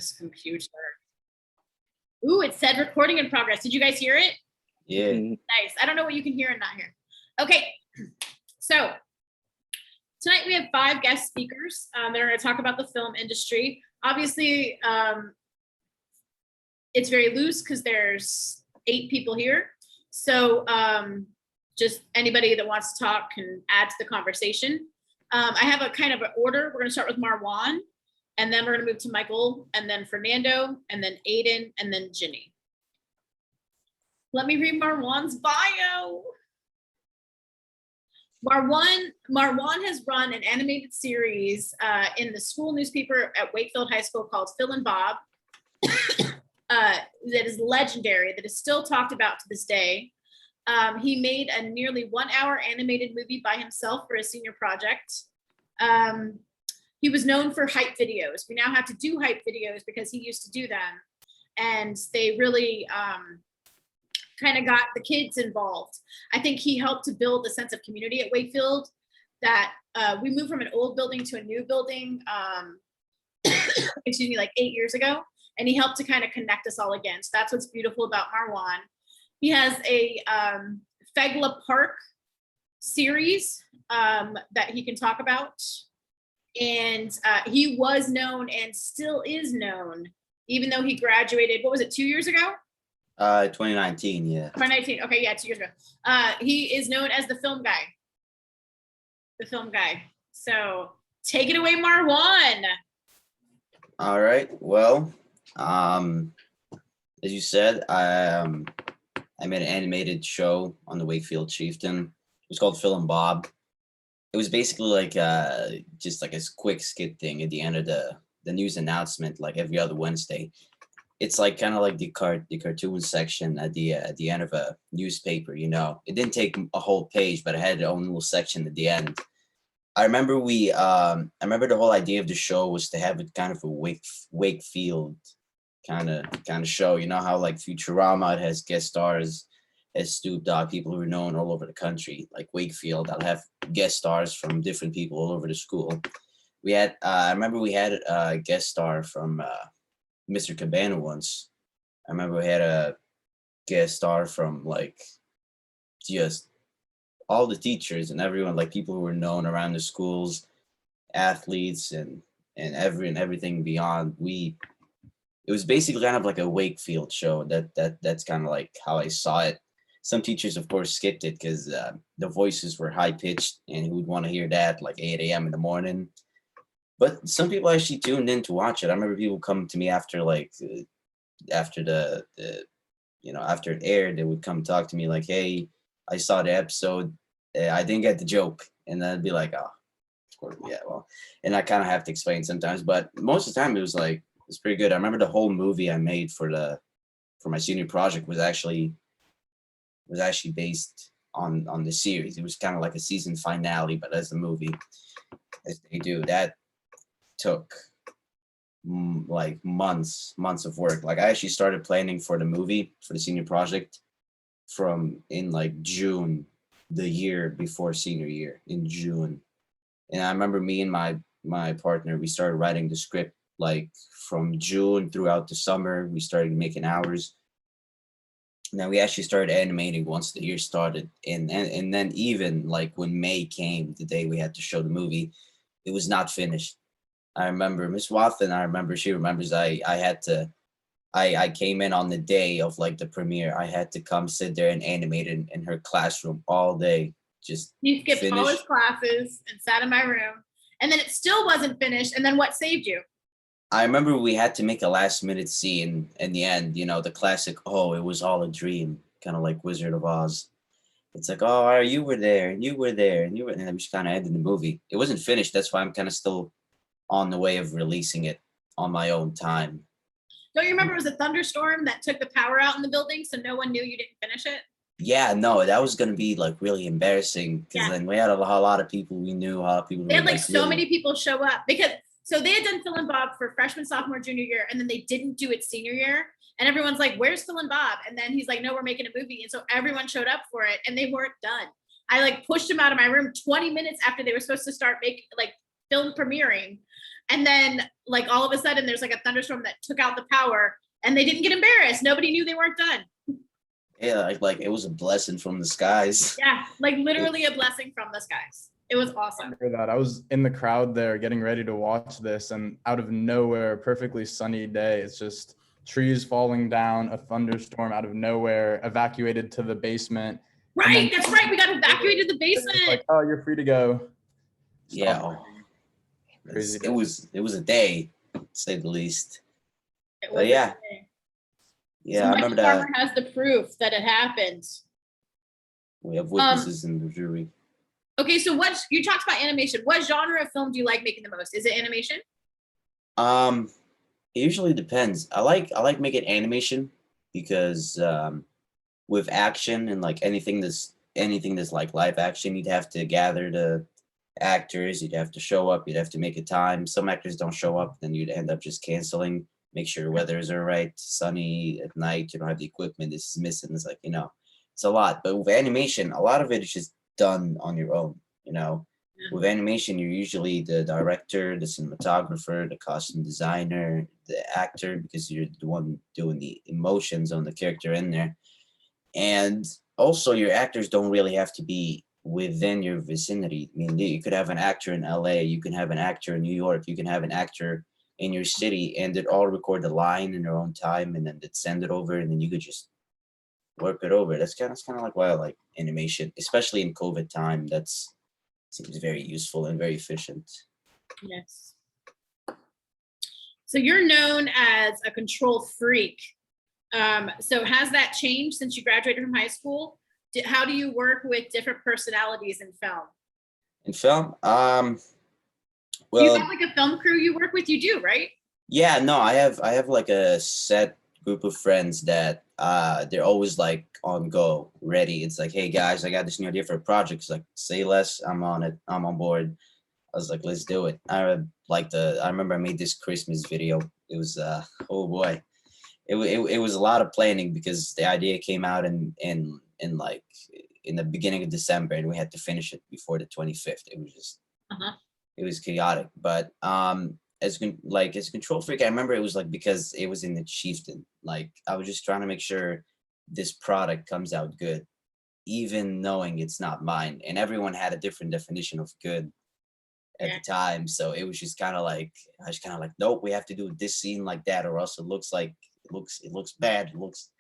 this computer. Ooh, it said recording in progress. Did you guys hear it? Yeah. Nice. I don't know what you can hear and not hear. Okay, so tonight we have 5 guest speakers that are going to talk about the film industry. Obviously, it's very loose because there's 8 people here. So just anybody that wants to talk can add to the conversation. I have a kind of an order. We're going to start with Marwan, and then we're going to move to Michael, and then Fernando, and then Aiden, and then Ginny. Let me read Marwan's bio. Marwan has run an animated series in the school newspaper at Wakefield High School called Phil and Bob. That is legendary, that is still talked about to this day. He made a nearly 1-hour animated movie by himself for a senior project. He was known for hype videos. We now have to do hype videos because he used to do them. And they really kind of got the kids involved. I think he helped to build a sense of community at Wakefield, that we moved from an old building to a new building, excuse me, like 8 years ago. And he helped to kind of connect us all again. So that's what's beautiful about Marwan. He has a Fegla Park series that he can talk about. And he was known and still is known, even though he graduated, what was it, 2 years ago? 2019, yeah. 2019, okay, yeah, 2 years ago. He is known as the film guy. The film guy. So take it away, Marwan. All right, well, as you said, I made an animated show on the Wakefield Chieftain. It was called Phil and Bob. It was basically like just like a quick skit thing at the end of the news announcement, like every other Wednesday. It's like kind of like the cartoon section at the end of a newspaper. You know, it didn't take a whole page, but it had its own little section at the end. I remember I remember the whole idea of the show was to have it kind of a Wakefield kind of show. You know how like Futurama, it has guest stars as Snoop Dogg, people who are known all over the country. Like Wakefield, I'll have guest stars from different people all over the school. We had I remember we had a guest star from Mr. Cabana once. I remember we had a guest star from like just all the teachers and everyone, like people who were known around the schools, athletes and everything beyond. It was basically kind of like a Wakefield show. That's kind of like how I saw it. Some teachers, of course, skipped it because the voices were high pitched, and who would want to hear that like 8 a.m. in the morning. But some people actually tuned in to watch it. I remember people come to me after after the after it aired, they would come talk to me like, "Hey, I saw the episode. I didn't get the joke," and then I'd be like, "Oh, of course, yeah, well." And I kind of have to explain sometimes, but most of the time it's pretty good. I remember the whole movie I made for my senior project was actually based on the series. It was kind of like a season finale, but as a movie, as they do. That took like months of work. Like I actually started planning for the movie for the senior project from in like June, the year before senior year, in June. And I remember me and my partner, we started writing the script like from June throughout the summer. We started making hours. And then we actually started animating once the year started. And then even like when May came, the day we had to show the movie, it was not finished. I remember Miss Watson, she remembers I came in on the day of like the premiere. I had to come sit there and animate in her classroom all day. Just you skipped all his classes and sat in my room, and then it still wasn't finished. And then what saved you? I remember we had to make a last minute scene in the end, you know, the classic, "Oh, it was all a dream," kind of like Wizard of Oz. It's like, "Oh, you were there, and you were there, and you were," and then we just kind of ended the movie. It wasn't finished. That's why I'm kind of still on the way of releasing it on my own time. Don't you remember it was a thunderstorm that took the power out in the building, so no one knew you didn't finish it? Yeah, no, that was gonna be like really embarrassing because then we had a lot of people we knew, a lot of people. They had like so many people show up because so they had done Phil and Bob for freshman, sophomore, junior year, and then they didn't do it senior year. And everyone's like, "Where's Phil and Bob?" And then he's like, "No, we're making a movie." And so everyone showed up for it, and they weren't done. I like pushed them out of my room 20 minutes after they were supposed to start film premiering. And then like all of a sudden there's like a thunderstorm that took out the power and they didn't get embarrassed. Nobody knew they weren't done. Yeah, like it was a blessing from the skies. Yeah, like literally a blessing from the skies. It was awesome. I that. I was in the crowd there getting ready to watch this, and out of nowhere, perfectly sunny day, it's just trees falling down, a thunderstorm out of nowhere, evacuated to the basement. Right, that's right. We got evacuated to the basement. Like, oh, you're free to go. Yeah, Stop. Crazy. it was a day, to say the least. It But yeah, So I remember Michael that. Farmer has the proof that it happened. We have witnesses in the jury. Okay, so what you talked about animation. What genre of film do you like making the most? Is it animation? It usually depends. I like making animation because with action and like anything that's like live action, you'd have to gather the actors, you'd have to show up, you'd have to make a time. Some actors don't show up, then you'd end up just canceling, make sure weathers are right, sunny at night, you don't have the equipment, this is missing. It's like, it's a lot. But with animation, a lot of it is just done on your own, With animation, you're usually the director, the cinematographer, the costume designer, the actor, because you're the one doing the emotions on the character in there. And also, your actors don't really have to be within your vicinity. I mean, you could have an actor in LA, you can have an actor in New York, you can have an actor in your city, and they'd all record the line in their own time, and then they'd send it over, and then you could just work it over. That's kind of like why I like animation, especially in COVID time. That's seems very useful and very efficient. Yes. So you're known as a control freak. So has that changed since you graduated from high school? How do you work with different personalities in film? In film, Do you have like a film crew you work with? You do, right? Yeah, no, I have like a set group of friends that they're always like on go, ready. It's like, hey guys, I got this new idea for a project. It's like, say less, I'm on it, I'm on board. I was like, let's do it. I remember I made this Christmas video. It was oh boy. It was a lot of planning because the idea came out in the beginning of December, and we had to finish it before the 25th. It was just it was chaotic. But as a control freak, I remember it was like because it was in the Chieftain. Like I was just trying to make sure this product comes out good, even knowing it's not mine. And everyone had a different definition of good at the time. So it was just kind of like nope, we have to do this scene like that, or else it looks bad, it looks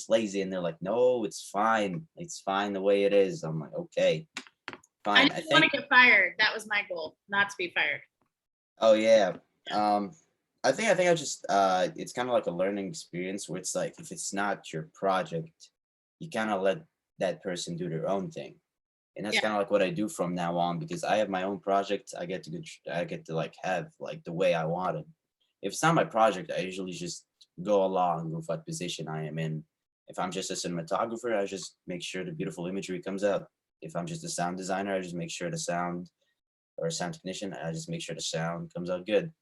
lazy. And they're like, no, it's fine the way it is. I'm like, okay, fine. I didn't want to get fired. That was my goal, not to be fired. Oh yeah. I think I just it's kind of like a learning experience where it's like if it's not your project, you kind of let that person do their own thing. And that's kind of like what I do from now on, because I have my own project. I get to like have like the way I want it. If it's not my project, I usually just go along with what position I am in. If I'm just a cinematographer, I just make sure the beautiful imagery comes out. If I'm just a sound designer, I just make sure the sound, or a sound technician, I just make sure the sound comes out good.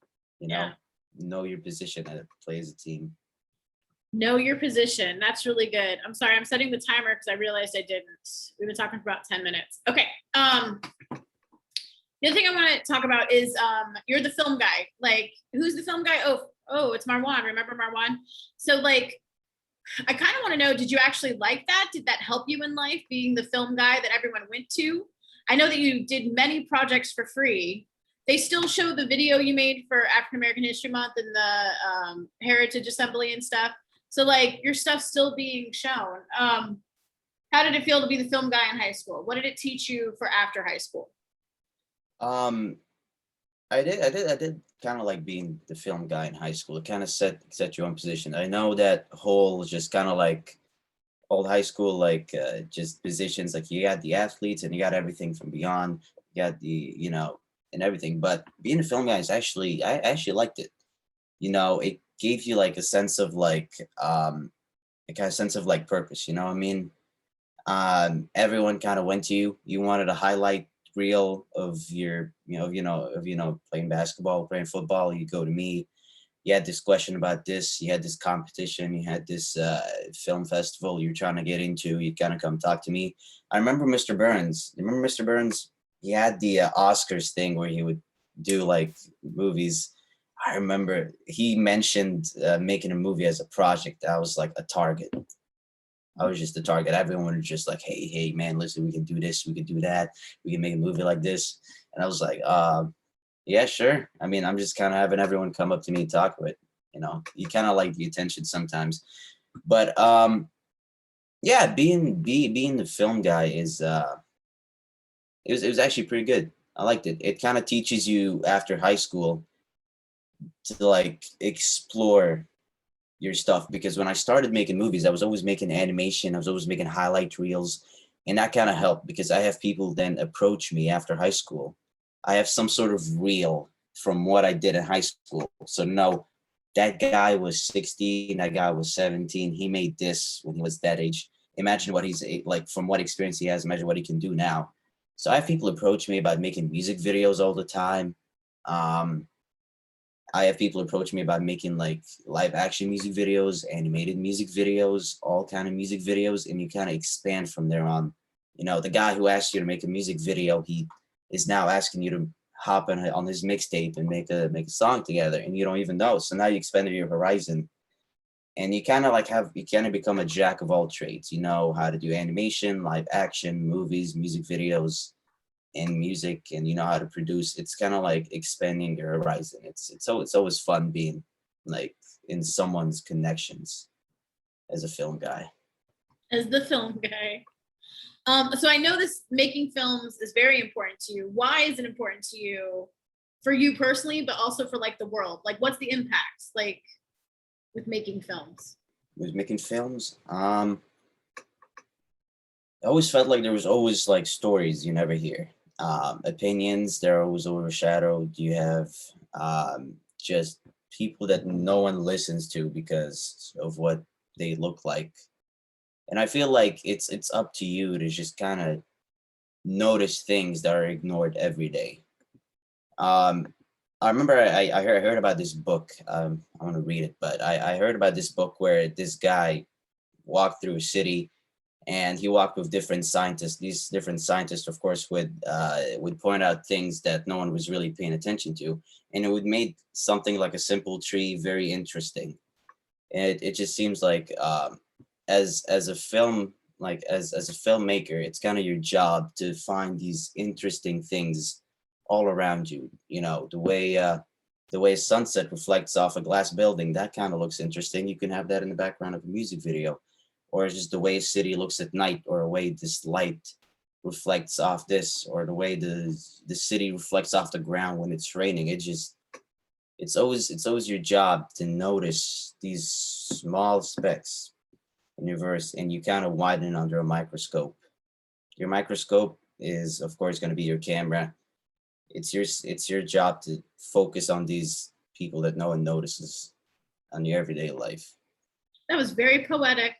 Know your position and play as a team. Know your position. That's really good. I'm sorry, I'm setting the timer because I realized I didn't. We've been talking for about 10 minutes. Okay. The other thing I want to talk about is you're the film guy. Like, who's the film guy? Oh, it's Marwan. Remember Marwan? So like, I kind of want to know, did you actually like that? Did that help you in life, being the film guy that everyone went to? I know that you did many projects for free. They still show the video you made for African American History Month and the Heritage Assembly and stuff. So like your stuff's still being shown. How did it feel to be the film guy in high school? What did it teach you for after high school? I did kind of like being the film guy in high school. It kind of set your own position. I know that whole just kind of like old high school, like just positions, like you got the athletes and you got everything from beyond, you got the, and everything. But being a film guy is I actually liked it. It gave you like a sense of like, a kind of sense of like purpose, what I mean? Everyone kind of went to you. You wanted a highlight reel of your, playing basketball, playing football. You go to me. You had this question about this. You had this competition. You had this film festival you're trying to get into. You kind of come talk to me. I remember Mr. Burns. Remember Mr. Burns? He had the Oscars thing where he would do like movies. I remember he mentioned making a movie as a project. I was like a target. I was just a target. Everyone was just like, hey, man, listen, we can do this, we can do that, we can make a movie like this. And I was like, yeah, sure. I mean, I'm just kind of having everyone come up to me and talk with, you kind of like the attention sometimes. But yeah, being the film guy is it was actually pretty good. I liked it. It kind of teaches you after high school to like explore your stuff, because when I started making movies, I was always making animation, I was always making highlight reels, and that kind of helped because I have people then approach me after high school. I have some sort of reel from what I did in high school. So no, that guy was 16, that guy was 17, he made this when he was that age. Imagine what he's like from what experience he has, imagine what he can do now. So I have people approach me about making music videos all the time. Um, I have people approach me about making like live action music videos, animated music videos, all kind of music videos, and you kind of expand from there on. The guy who asked you to make a music video, he is now asking you to hop on his mixtape and make a song together, and you don't even know. So now you expanded your horizon, and you kind of like you kind of become a jack of all trades. You know how to do animation, live action, movies, music videos, and music, and you know how to produce. It's kind of like expanding your horizon. It's always fun being like in someone's connections as a film guy. As the film guy. So I know this making films is very important to you. Why is it important to you, for you personally, but also for like the world? Like, what's the impact like with making films? With making films, I always felt like there was always like stories you never hear. Opinions, they're always overshadowed. You have just people that no one listens to because of what they look like. And I feel like it's up to you to just kind of notice things that are ignored every day. Um, I remember I heard about this book. I want to read it, but I heard about this book where this guy walked through a city, and he walked with different scientists. These different scientists, of course, would point out things that no one was really paying attention to, and it would make something like a simple tree very interesting. And it just seems like as a film, like as a filmmaker, it's kind of your job to find these interesting things all around you. The way a sunset reflects off a glass building, that kind of looks interesting. You can have that in the background of a music video, or just the way a city looks at night, or a way this light reflects off this, or the way the city reflects off the ground when it's raining. It's always your job to notice these small specks in your verse, and you kind of widen it under a microscope. Your microscope is, of course, going to be your camera. It's your job to focus on these people that no one notices on your everyday life. That was very poetic.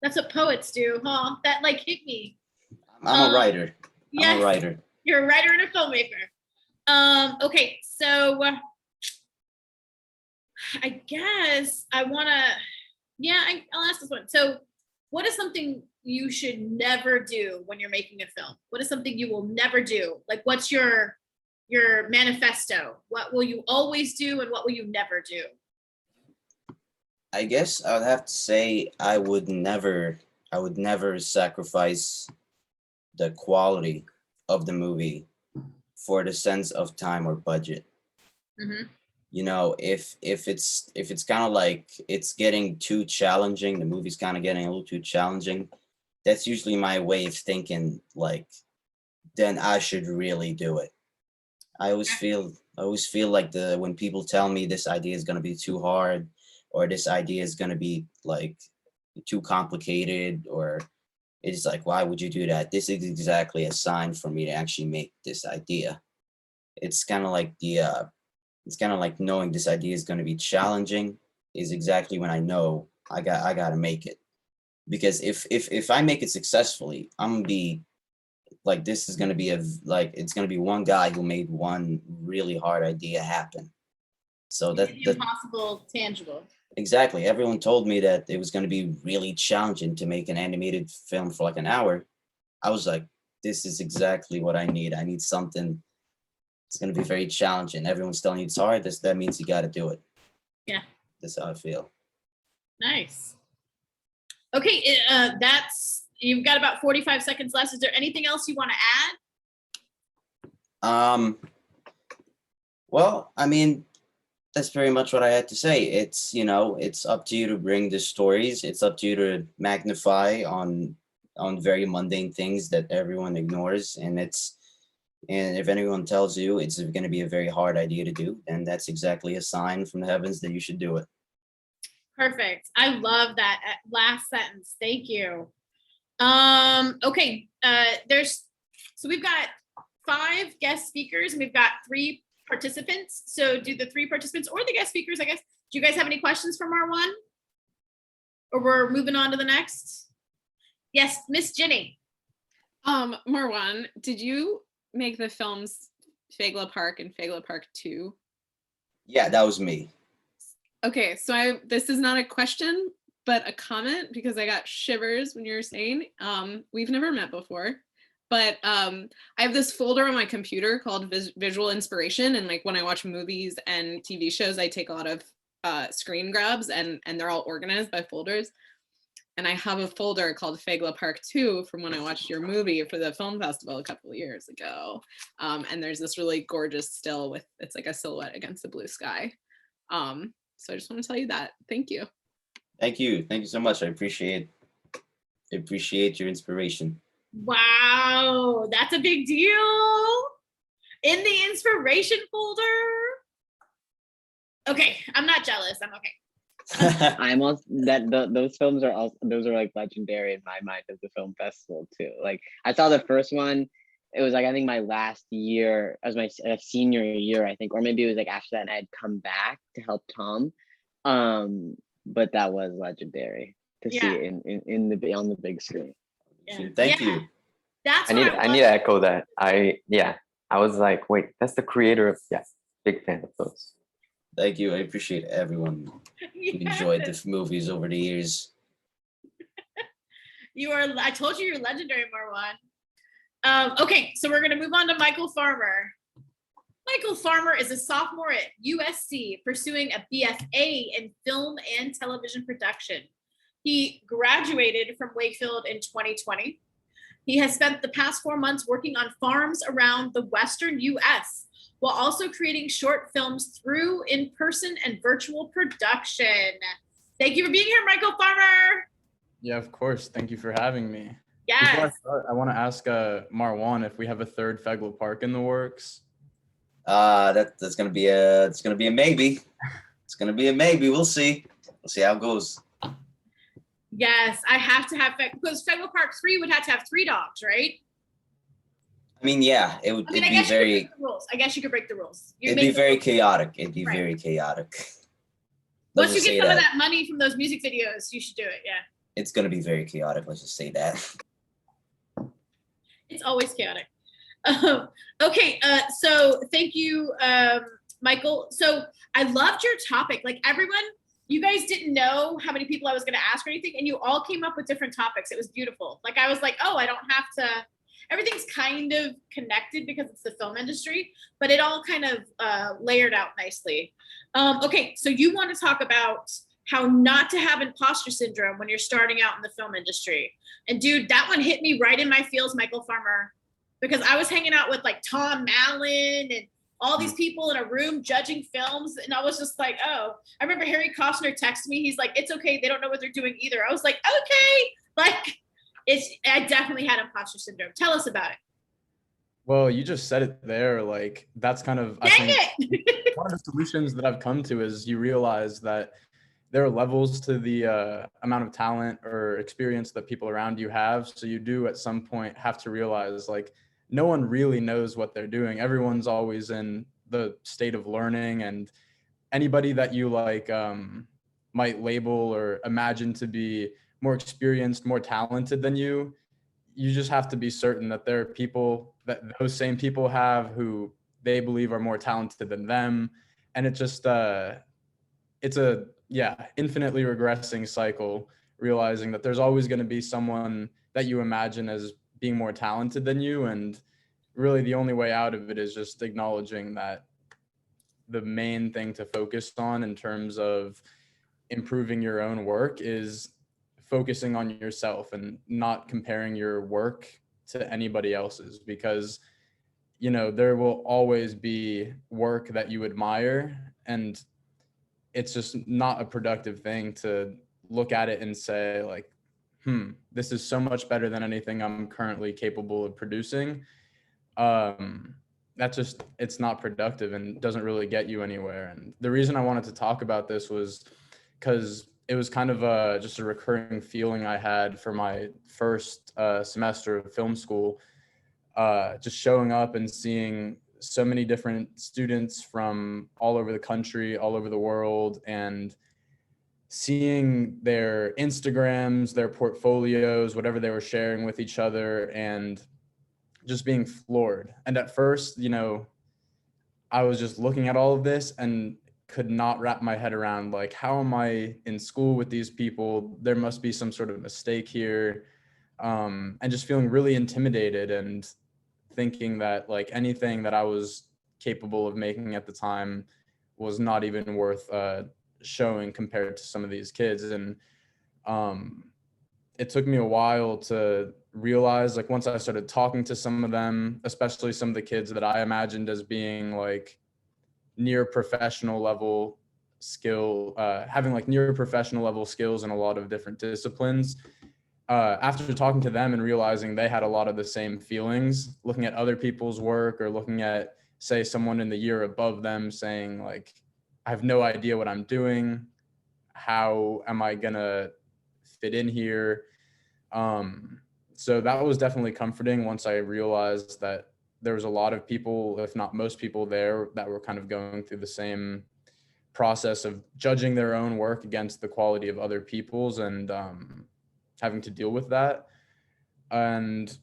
That's what poets do, huh? That like hit me. I'm a writer. Yes, I'm a writer. You're a writer and a filmmaker. Okay, so I guess I wanna, yeah, I'll ask this one. So what is something you should never do when you're making a film? What is something you will never do? Like, what's your manifesto? What will you always do, and what will you never do? I guess I would have to say I would never sacrifice the quality of the movie for the sense of time or budget. Mhm. If it's kind of like it's getting too challenging, the movie's kind of getting a little too challenging, that's usually my way of thinking, like, then I should really do it. I always feel like the when people tell me this idea is going to be too hard, or this idea is going to be like too complicated, or it's like, why would you do that? This is exactly a sign for me to actually make this idea. It's kind of like it's kind of like knowing this idea is going to be challenging is exactly when I know I got to make it. Because if I make it successfully, I'm gonna be like, this is gonna be it's gonna be one guy who made one really hard idea happen. So You did the impossible tangible. exactly, everyone told me that it was gonna be really challenging to make an animated film for like an hour. I was like, this is exactly what I need. I need something it's going to be very challenging. Everyone's telling you it's hard. That means you got to do it. Yeah. That's how I feel. Nice. Okay, you've got about 45 seconds left. Is there anything else you want to add? Well, I mean, that's very much what I had to say. It's, it's up to you to bring the stories. It's up to you to magnify on very mundane things that everyone ignores. And if anyone tells you it's going to be a very hard idea to do, then that's exactly a sign from the heavens that you should do it. Perfect. I love that last sentence. Thank you. Okay. So we've got 5 guest speakers and we've got 3 participants. So do the 3 participants or the guest speakers, I guess. Do you guys have any questions for Marwan? Or we're moving on to the next? Yes, Miss Jenny. Marwan, did you make the films Fagla Park and Fagla Park 2? Yeah, that was me. Okay, so this is not a question, but a comment, because I got shivers when you were saying, we've never met before, but I have this folder on my computer called Visual Inspiration, and like when I watch movies and TV shows, I take a lot of screen grabs, and they're all organized by folders. And I have a folder called Fagla Park 2 from when I watched your movie for the film festival a couple of years ago. And there's this really gorgeous still it's like a silhouette against the blue sky. So I just want to tell you that. Thank you. Thank you. Thank you so much. I appreciate your inspiration. Wow, that's a big deal. In the inspiration folder. Okay, I'm not jealous. I'm okay. I'm also those films are also like legendary in my mind of the film festival too. Like I saw the first one, it was like I think my last year as my senior year, I think, or maybe it was like after that and I had come back to help Tom. But that was legendary to see it on the big screen. Yeah. Thank you. That's I need to echo that. I was like, wait, that's the creator of big fan of those. Thank you. I appreciate everyone who enjoyed the movies over the years. I told you you're legendary, Marwan. Okay, so we're going to move on to Michael Farmer. Michael Farmer is a sophomore at USC pursuing a BFA in film and television production. He graduated from Wakefield in 2020. He has spent the past 4 months working on farms around the Western US, while also creating short films through in-person and virtual production. Thank you for being here, Michael Farmer. Yeah, of course. Thank you for having me. Yes. Before I start, I want to ask Marwan if we have a 3rd Fagla Park in the works. That's gonna be a maybe. It's gonna be a maybe. We'll see. We'll see how it goes. Yes, I have to have, because Fagla Park 3 would have to have 3 dogs, right? I mean, yeah, it'd be very. I guess you could break the rules. It'd be very chaotic. It'd be very chaotic. Once you get some of that money from those music videos, you should do it. Yeah. It's gonna be very chaotic. Let's just say that. It's always chaotic. Okay, so thank you, Michael. So I loved your topic. Like everyone, you guys didn't know how many people I was going to ask or anything, and you all came up with different topics. It was beautiful. Like I was like, oh, I don't have to. Everything's kind of connected because it's the film industry, but it all kind of layered out nicely. Okay, so you want to talk about how not to have imposter syndrome when you're starting out in the film industry. And dude, that one hit me right in my feels, Michael Farmer, because I was hanging out with like Tom Mallon and all these people in a room judging films. And I was just like, oh, I remember Harry Costner texted me. He's like, it's okay. They don't know what they're doing either. I was like, okay. Like I definitely had imposter syndrome. Tell us about it. Well, you just said it there. Like that's kind of, I think one of the solutions that I've come to is you realize that there are levels to the amount of talent or experience that people around you have. So you do at some point have to realize like no one really knows what they're doing. Everyone's always in the state of learning, and anybody that you like might label or imagine to be more experienced, more talented than you, you just have to be certain that there are people that those same people have who they believe are more talented than them. And it just, it's a, infinitely regressing cycle, realizing that there's always going to be someone that you imagine as being more talented than you, and really the only way out of it is just acknowledging that the main thing to focus on in terms of improving your own work is focusing on yourself and not comparing your work to anybody else's, because you know there will always be work that you admire, and it's just not a productive thing to look at it and say like, this is so much better than anything I'm currently capable of producing. That's just, it's not productive and doesn't really get you anywhere. And the reason I wanted to talk about this was because it was kind of just a recurring feeling I had for my first semester of film school, just showing up and seeing so many different students from all over the country, all over the world, and seeing their Instagrams, their portfolios, whatever they were sharing with each other, and just being floored. And at first, you know, I was just looking at all of this and could not wrap my head around, like, how am I in school with these people? There must be some sort of mistake here. And just feeling really intimidated and thinking that like anything that I was capable of making at the time was not even worth showing compared to some of these kids. And it took me a while to realize, like, once I started talking to some of them, especially some of the kids that I imagined as being like near professional level skill, having like near professional level skills in a lot of different disciplines. After talking to them and realizing they had a lot of the same feelings, looking at other people's work or looking at, say, someone in the year above them saying like, I have no idea what I'm doing. How am I gonna fit in here? So that was definitely comforting once I realized that there was a lot of people, if not most people there, that were kind of going through the same process of judging their own work against the quality of other people's, and having to deal with that. And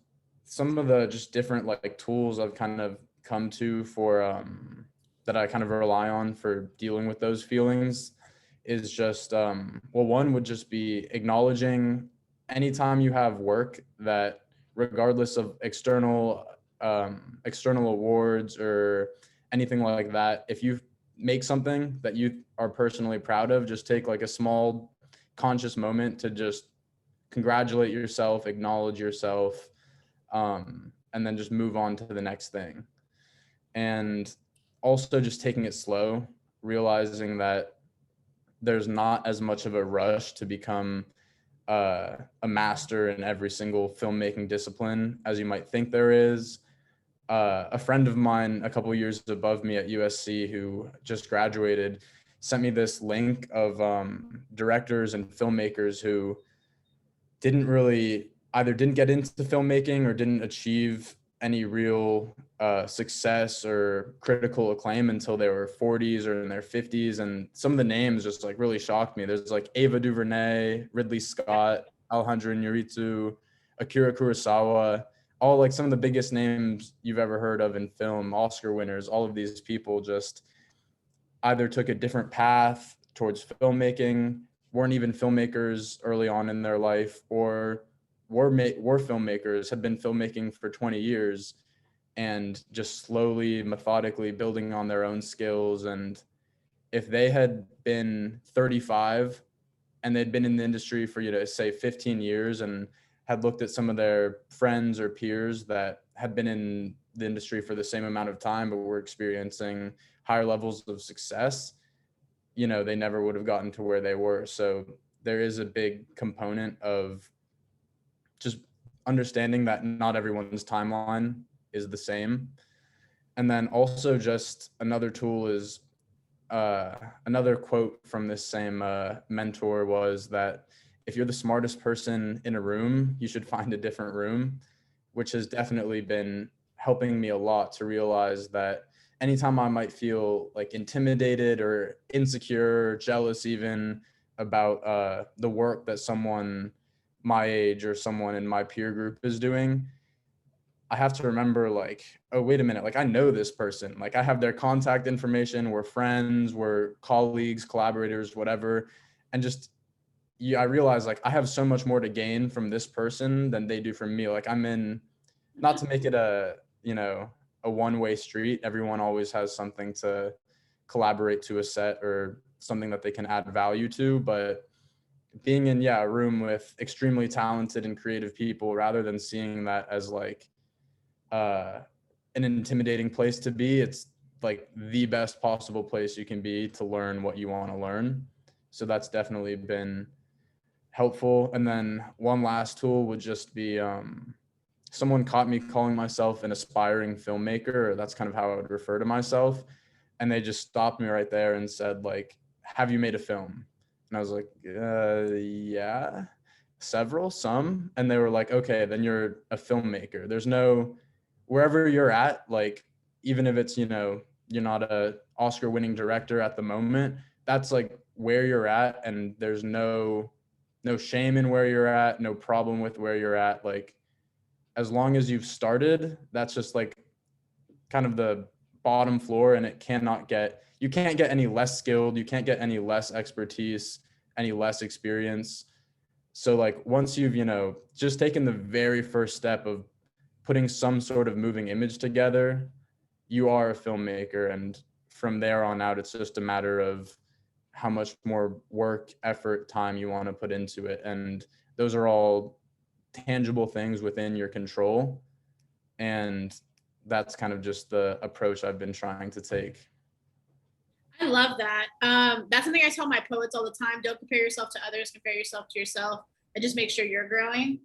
some of the just different like tools I've kind of come to for that I kind of rely on for dealing with those feelings is just well, one would just be acknowledging anytime you have work that, regardless of external awards or anything like that, if you make something that you are personally proud of, just take like a small conscious moment to just congratulate yourself, acknowledge yourself, and then just move on to the next thing. And also just taking it slow, realizing that there's not as much of a rush to become a master in every single filmmaking discipline as you might think there is. A friend of mine a couple years above me at USC who just graduated sent me this link of directors and filmmakers who didn't get into filmmaking or didn't achieve any real success or critical acclaim until they were 40s or in their 50s. And some of the names just like really shocked me. There's like Ava DuVernay, Ridley Scott, Alejandro Iñárritu, Akira Kurosawa, all like some of the biggest names you've ever heard of in film, Oscar winners. All of these people just either took a different path towards filmmaking, weren't even filmmakers early on in their life, or were filmmakers, had been filmmaking for 20 years and just slowly, methodically building on their own skills. And if they had been 35 and they'd been in the industry for, say 15 years and had looked at some of their friends or peers that had been in the industry for the same amount of time but were experiencing higher levels of success, they never would have gotten to where they were. So there is a big component of just understanding that not everyone's timeline is the same. And then also just another tool is another quote from this same mentor was that if you're the smartest person in a room, you should find a different room, which has definitely been helping me a lot to realize that anytime I might feel like intimidated or insecure, jealous even about the work that someone my age or someone in my peer group is doing, I have to remember like, oh, wait a minute, like I know this person, like I have their contact information, we're friends, we're colleagues, collaborators, whatever. And just, I realize like I have so much more to gain from this person than they do from me. Like I'm in, not to make it a, a one-way street. Everyone always has something to collaborate to a set or something that they can add value to. But being in a room with extremely talented and creative people, rather than seeing that as like an intimidating place to be, it's like the best possible place you can be to learn what you want to learn. So that's definitely been helpful. And then one last tool would just be someone caught me calling myself an aspiring filmmaker, or that's kind of how I would refer to myself. And they just stopped me right there and said, like, have you made a film? And I was like, yeah, some. And they were like, okay, then you're a filmmaker. There's no, wherever you're at, like, even if it's, you're not a Oscar winning director at the moment, that's like where you're at. And there's no shame in where you're at, no problem with where you're at. Like, as long as you've started, that's just like kind of the bottom floor, and you can't get any less skilled, you can't get any less expertise, any less experience. So like once you've, just taken the very first step of putting some sort of moving image together, you are a filmmaker. And from there on out, it's just a matter of how much more work, effort, time you want to put into it. And those are all tangible things within your control. And that's kind of just the approach I've been trying to take. I love that. That's something I tell my poets all the time. Don't compare yourself to others, compare yourself to yourself, and just make sure you're growing.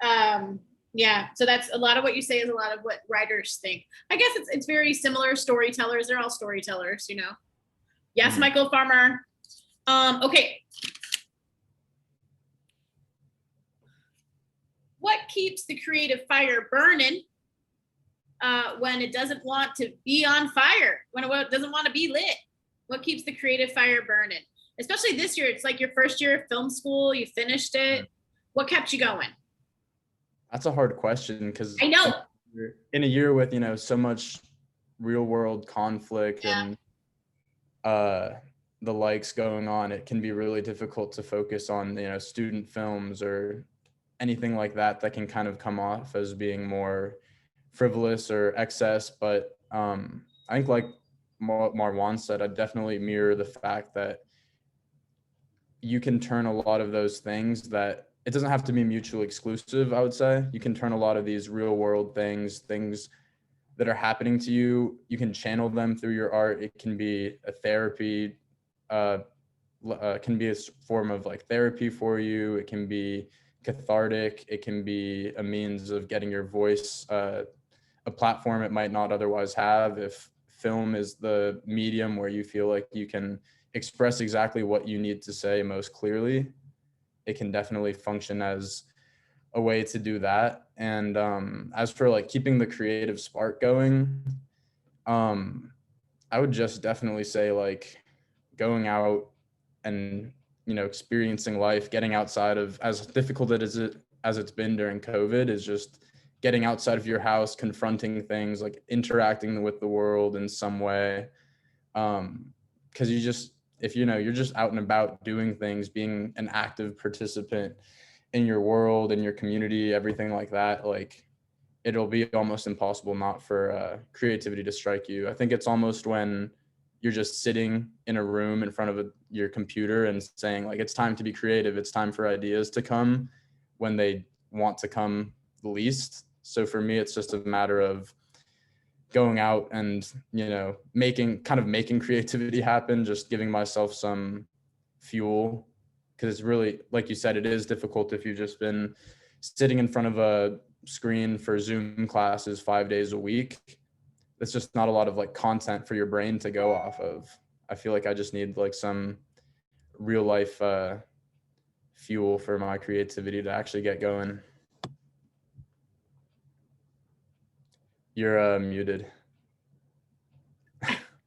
So that's a lot of what you say is a lot of what writers think. I guess it's very similar. Storytellers, they're all storytellers, Yes, Michael Farmer. Okay. What keeps the creative fire burning when it doesn't want to be on fire, when it doesn't want to be lit? What keeps the creative fire burning? Especially this year, it's like your first year of film school, you finished it. What kept you going? That's a hard question, because I know in a year with, so much real world conflict and the likes going on, it can be really difficult to focus on, student films or anything like that can kind of come off as being more frivolous or excess. But I think, like Marwan said, I definitely mirror the fact that you can turn a lot of those things, that it doesn't have to be mutually exclusive. I would say you can turn a lot of these real world things that are happening to you, you can channel them through your art. It can be a therapy, can be a form of like therapy for you. It can be cathartic. It can be a means of getting your voice a platform it might not otherwise have. If film is the medium where you feel like you can express exactly what you need to say most clearly, it can definitely function as a way to do that. And as for like keeping the creative spark going, I would just definitely say like going out and experiencing life, getting outside of, as difficult as it's been during COVID, is just getting outside of your house, confronting things, like interacting with the world in some way. Because if you're just out and about doing things, being an active participant in your world, in your community, everything like that, like it'll be almost impossible not for creativity to strike you. I think it's almost when you're just sitting in a room in front of your computer and saying like, it's time to be creative, it's time for ideas to come, when they want to come the least. So for me, it's just a matter of going out and, making creativity happen, just giving myself some fuel. Because it's really, like you said, it is difficult if you've just been sitting in front of a screen for Zoom classes 5 days a week. It's just not a lot of like content for your brain to go off of. I feel like I just need like some real life fuel for my creativity to actually get going. You're muted.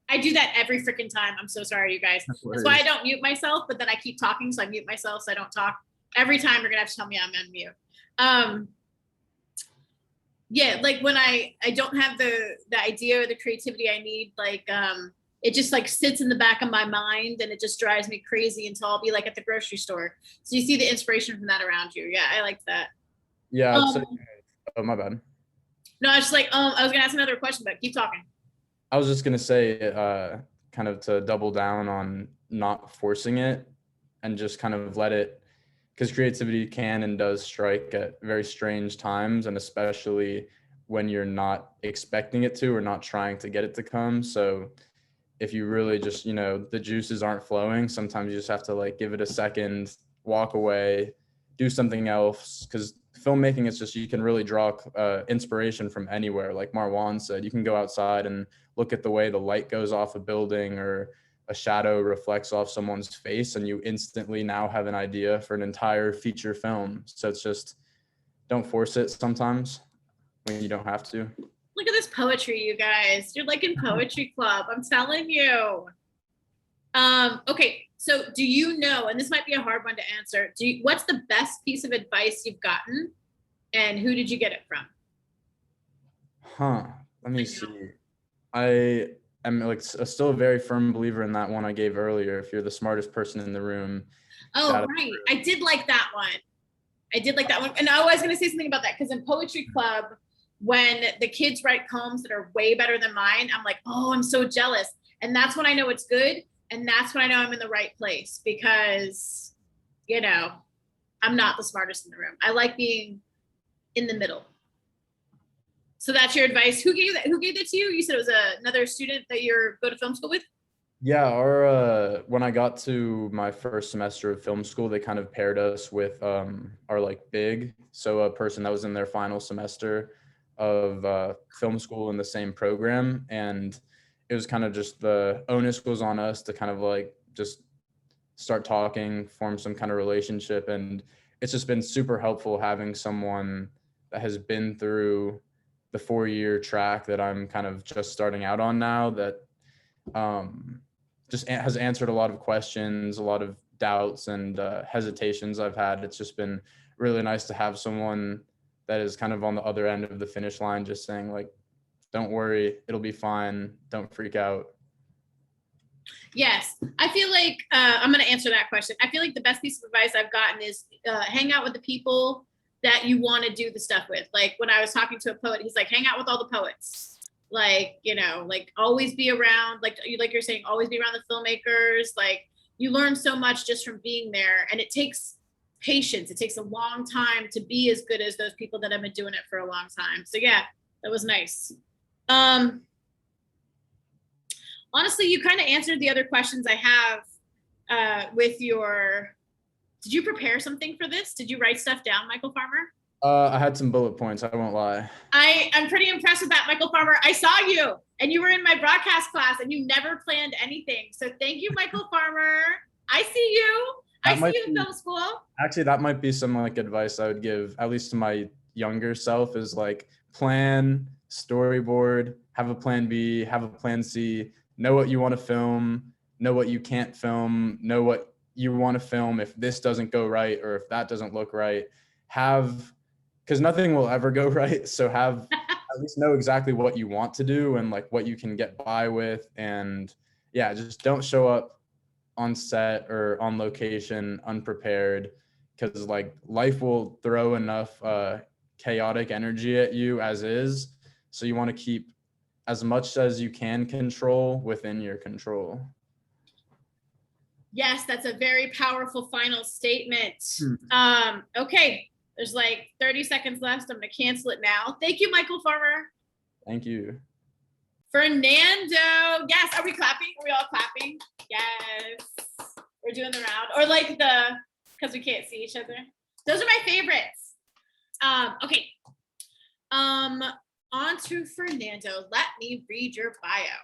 I do that every freaking time. I'm so sorry, you guys. That's why I don't mute myself, but then I keep talking, so I mute myself so I don't talk. Every time you're gonna have to tell me I'm on mute. Like when I don't have the idea or the creativity I need, like it just like sits in the back of my mind and it just drives me crazy until I'll be like at the grocery store. So you see the inspiration from that around you. Yeah, I like that. Yeah, I'd say, oh, my bad. No, I was just like, I was gonna ask another question, but keep talking. I was just gonna say, kind of to double down on not forcing it and just kind of let it, because creativity can and does strike at very strange times, and especially when you're not expecting it to or not trying to get it to come. So if you really just, the juices aren't flowing, sometimes you just have to like give it a second, walk away, do something else. Because filmmaking is just, you can really draw inspiration from anywhere. Like Marwan said, you can go outside and look at the way the light goes off a building or a shadow reflects off someone's face, and you instantly now have an idea for an entire feature film. So it's just, don't force it sometimes when you don't have to. Look at this poetry, you guys. You're like in poetry club. I'm telling you. Okay, so do you know, and this might be a hard one to answer, what's the best piece of advice you've gotten, and who did you get it from? Let me see. I am like still a very firm believer in that one I gave earlier. If you're the smartest person in the room. Oh, right. I did like that one. And I was going to say something about that, because in poetry club, when the kids write poems that are way better than mine, I'm like, oh, I'm so jealous. And that's when I know it's good. And that's when I know I'm in the right place, because, I'm not the smartest in the room. I like being in the middle. So that's your advice. Who gave that to you? You said it was another student that you're go to film school with? Yeah, when I got to my first semester of film school, they kind of paired us with our like big, so a person that was in their final semester of film school in the same program, and it was kind of just the onus was on us to kind of like just start talking, form some kind of relationship, and it's just been super helpful having someone that has been through the 4-year track that I'm kind of just starting out on now, that just has answered a lot of questions, a lot of doubts and hesitations I've had. It's just been really nice to have someone that is kind of on the other end of the finish line, just saying like, don't worry, it'll be fine. Don't freak out. Yes. I feel like I'm going to answer that question. I feel like the best piece of advice I've gotten is hang out with the people that you want to do the stuff with. Like when I was talking to a poet, he's like, hang out with all the poets. Like, like always be around, like you're saying, always be around the filmmakers. Like you learn so much just from being there, and it takes patience. It takes a long time to be as good as those people that have been doing it for a long time. So yeah, that was nice. Honestly, you kind of answered the other questions I have with your, did you prepare something for this? Did you write stuff down, Michael Farmer? I had some bullet points, I won't lie. I'm pretty impressed with that, Michael Farmer. I saw you, and you were in my broadcast class, and you never planned anything. So thank you, Michael Farmer. I see you. I see you in film school. Actually, that might be some like advice I would give, at least to my younger self, is like plan, storyboard, have a plan B, have a plan C, know what you want to film, know what you can't film, know what you want to film if this doesn't go right or if that doesn't look right. Because nothing will ever go right. So have at least know exactly what you want to do and like what you can get by with. And yeah, just don't show up on set or on location unprepared, because like life will throw enough chaotic energy at you as is. So you want to keep as much as you can control within your control. Yes, that's a very powerful final statement. Okay. There's like 30 seconds left. I'm going to cancel it now. Thank you, Michael Farmer. Thank you. Fernando. Yes. Are we clapping? Are we all clapping? Yes. We're doing the round. Or like because we can't see each other. Those are my favorites. Okay. On to Fernando. Let me read your bio.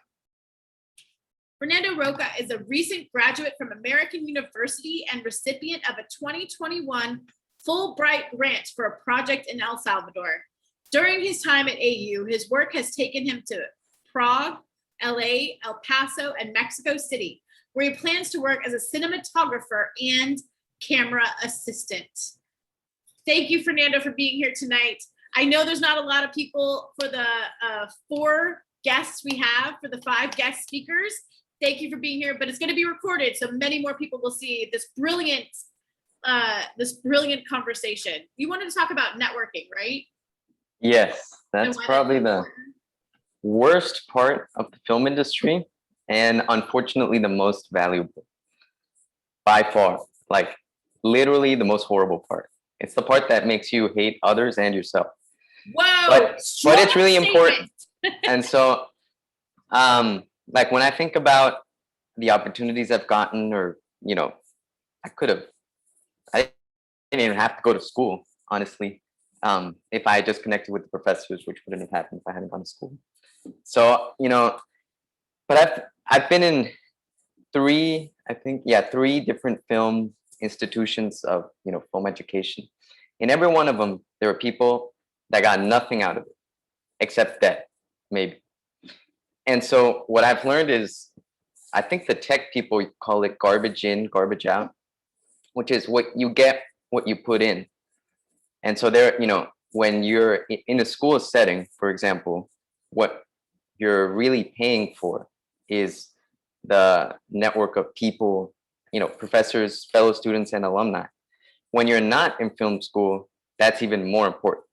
Fernando Roca is a recent graduate from American University and recipient of a 2021 Fulbright grant for a project in El Salvador. During his time at AU, his work has taken him to Prague, LA, El Paso, and Mexico City, where he plans to work as a cinematographer and camera assistant. Thank you, Fernando, for being here tonight. I know there's not a lot of people for the 4 guests we have, for the 5 guest speakers. Thank you for being here, but it's going to be recorded, so many more people will see this brilliant conversation. You wanted to talk about networking, right? Yes. That's why probably the important? worst part of the film industry, and unfortunately the most valuable by far. Like literally the most horrible part. It's the part that makes you hate others and yourself. Whoa, But it's really strong important. statement. And so, like when I think about the opportunities I've gotten, or I could have, I didn't even have to go to school, honestly. If I had just connected with the professors, which wouldn't have happened if I hadn't gone to school. So, but I've been in three different film institutions of, film education. In every one of them, there were people that got nothing out of it except debt, maybe. And so what I've learned is, I think the tech people call it garbage in, garbage out, which is what you get, what you put in. And so there, when you're in a school setting, for example, what you're really paying for is the network of people, professors, fellow students, and alumni. When you're not in film school, that's even more important.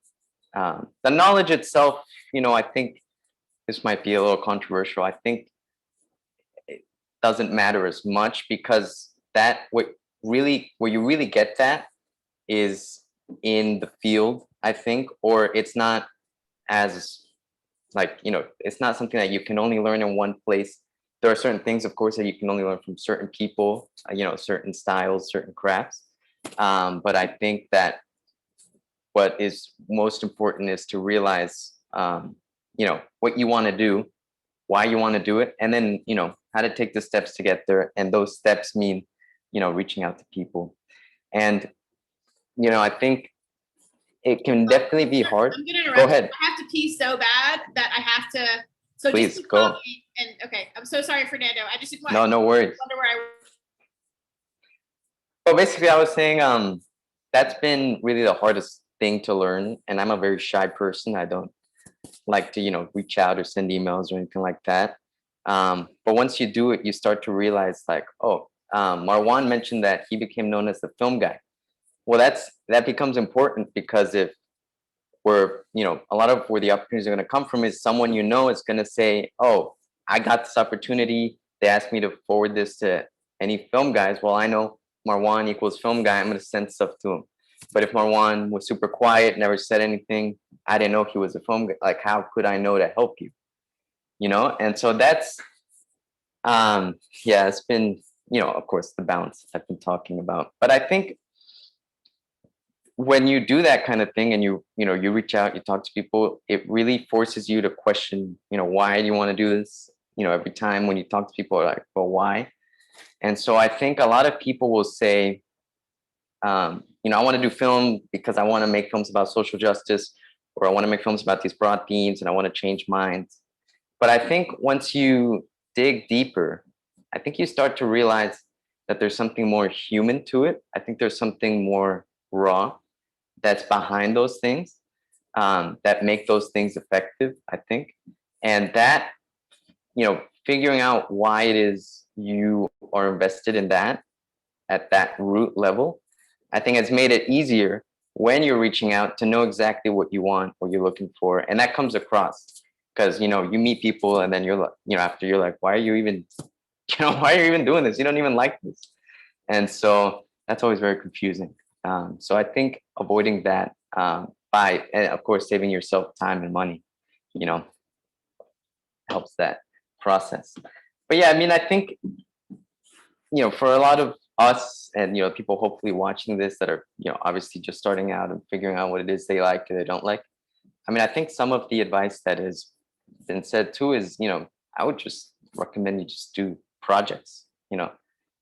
The knowledge itself, I think this might be a little controversial. I think it doesn't matter as much, because where you really get that is in the field, I think, or it's not as it's not something that you can only learn in one place. There are certain things, of course, that you can only learn from certain people, certain styles, certain crafts. But I think that what is most important is to realize, what you want to do, why you want to do it, and then, how to take the steps to get there. And those steps mean, reaching out to people. And, I think it can definitely be hard. I'm gonna interrupt. Go ahead. I have to pee so bad that I have to. So Please, just go. And okay, I'm so sorry, Fernando. I just didn't No worries. wonder where I. Well, basically, I was saying, that's been really the hardest thing to learn. And I'm a very shy person. I don't like to, reach out or send emails or anything like that. But once you do it, you start to realize, like, oh, Marwan mentioned that he became known as the film guy. Well, that becomes important, because if a lot of where the opportunities are going to come from is someone is going to say, oh, I got this opportunity. They asked me to forward this to any film guys. Well, I know Marwan equals film guy. I'm going to send stuff to him. But if Marwan was super quiet, never said anything, I didn't know he was a film guy. Like, how could I know to help you? And so that's, it's been, of course, the balance I've been talking about. But I think when you do that kind of thing, and you reach out, you talk to people, it really forces you to question, why do you want to do this? Every time when you talk to people, like, well, why? And so I think a lot of people will say, I want to do film because I want to make films about social justice, or I want to make films about these broad themes, and I want to change minds. But I think once you dig deeper, I think you start to realize that there's something more human to it. I think there's something more raw that's behind those things, that make those things effective, I think. And that, figuring out why it is you are invested in that at that root level, I think has made it easier when you're reaching out to know exactly what you want, what you're looking for. And that comes across, because, you meet people, and then you're like, after you're like, why are you even, why are you even doing this? You don't even like this. And so that's always very confusing. So I think avoiding that, by, and of course, saving yourself time and money, helps that process. But yeah, I mean, I think, for a lot of us, and, people hopefully watching this that are, obviously just starting out and figuring out what it is they like or they don't like. I mean, I think some of the advice that has been said too is, I would just recommend you just do projects, you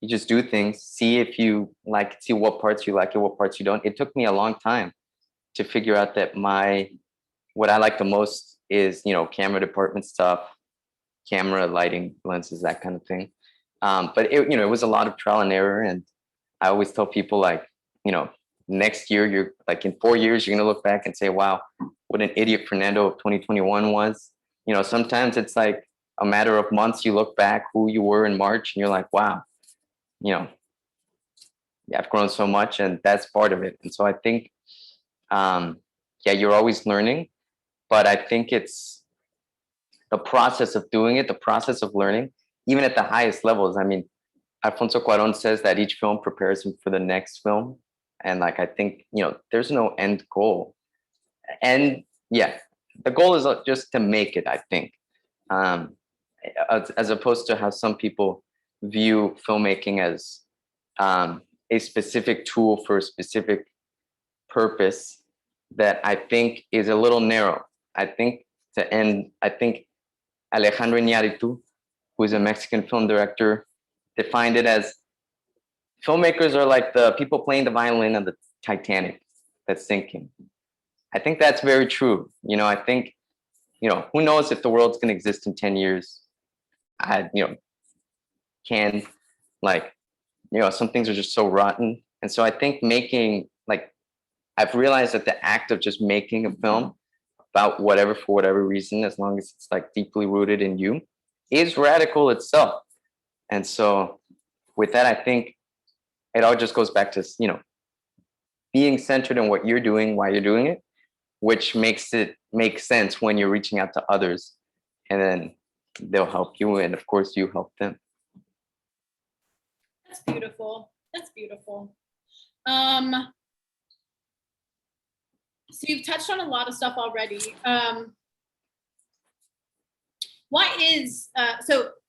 just do things, see if you like, see what parts you like and what parts you don't. It took me a long time to figure out that what I like the most is, camera department stuff, camera, lighting, lenses, that kind of thing. But it was a lot of trial and error. And I always tell people, like, next year, you're like, in 4 years, you're going to look back and say, wow, what an idiot Fernando of 2021 was. Sometimes it's like a matter of months, you look back who you were in March, and you're like, wow, I've grown so much, and that's part of it. And so I think, you're always learning. but I think it's the process of doing it, the process of learning, even at the highest levels. I mean, Alfonso Cuarón says that each film prepares him for the next film. And like, I think, there's no end goal. And yeah, the goal is just to make it, I think. As opposed to how some people view filmmaking as a specific tool for a specific purpose that I think is a little narrow. I think Alejandro Iñárritu, who is a Mexican film director, defined it as filmmakers are like the people playing the violin on the Titanic that's sinking. I think that's very true. I think, who knows if the world's going to exist in 10 years. Some things are just so rotten. And so I think I've realized that the act of just making a film about whatever, for whatever reason, as long as it's like deeply rooted in you, is radical itself. And so with that, I think it all just goes back to, being centered in what you're doing, why you're doing it, which makes it make sense when you're reaching out to others, and then they'll help you. And of course you help them. That's beautiful. That's beautiful. So you've touched on a lot of stuff already. So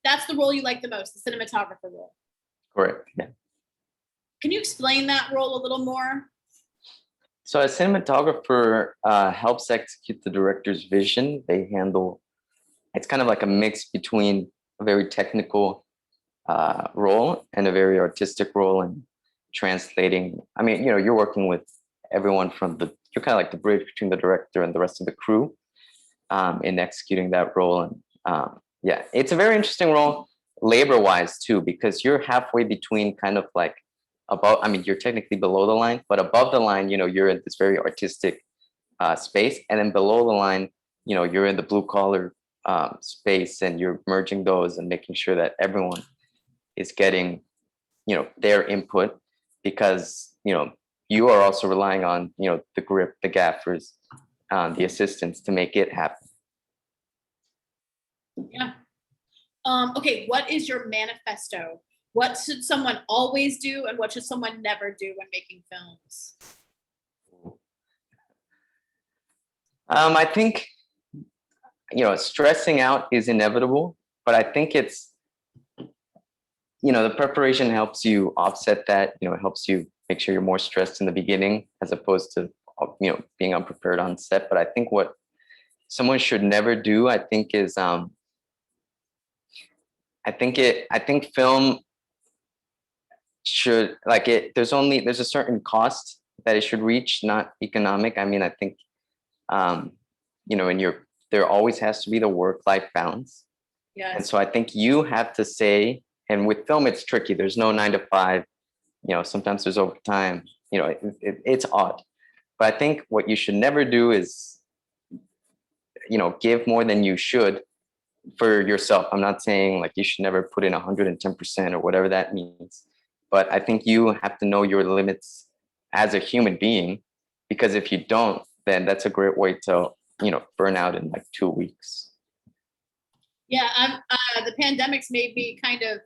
that's the role you like the most, the cinematographer role? Correct, yeah. Can you explain that role a little more? So a cinematographer helps execute the director's vision. It's kind of like a mix between a very technical role and a very artistic role, and translating. I mean, you're working with everyone you're kind of like the bridge between the director and the rest of the crew in executing that role. And yeah, it's a very interesting role labor-wise too, because you're halfway between kind of like above, you're technically below the line, but above the line, you're in this very artistic space. And then below the line, you're in the blue collar space, and you're merging those and making sure that everyone is getting, their input, because, you are also relying on, the grip, the gaffers, the assistants to make it happen. Yeah. Okay, what is your manifesto? What should someone always do, and what should someone never do when making films? I think, stressing out is inevitable, but I think it's, the preparation helps you offset that. It helps you make sure you're more stressed in the beginning as opposed to, being unprepared on set. But I think what someone should never do, I think, is, I think film should, there's a certain cost that it should reach, not economic. I think, there always has to be the work-life balance. Yes. And so I think you have to say, and with film, it's tricky. There's no 9 to 5, sometimes there's overtime, it's odd. But I think what you should never do is, give more than you should for yourself. I'm not saying you should never put in 110% or whatever that means. But I think you have to know your limits as a human being, because if you don't, then that's a great way to, burn out in 2 weeks. Yeah, the pandemic's made me kind of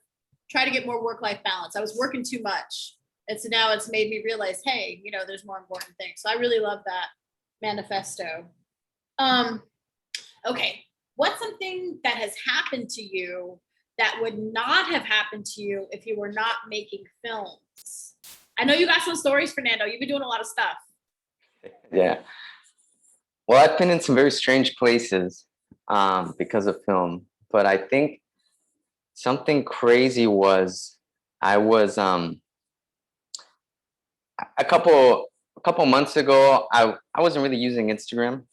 try to get more work-life balance. I was working too much. And so now it's made me realize, hey, there's more important things. So I really love that manifesto. Okay, what's something that has happened to you that would not have happened to you if you were not making films? I know you got some stories, Fernando. You've been doing a lot of stuff. Yeah. Well, I've been in some very strange places because of film, but I think something crazy was I was a couple months ago. I wasn't really using Instagram,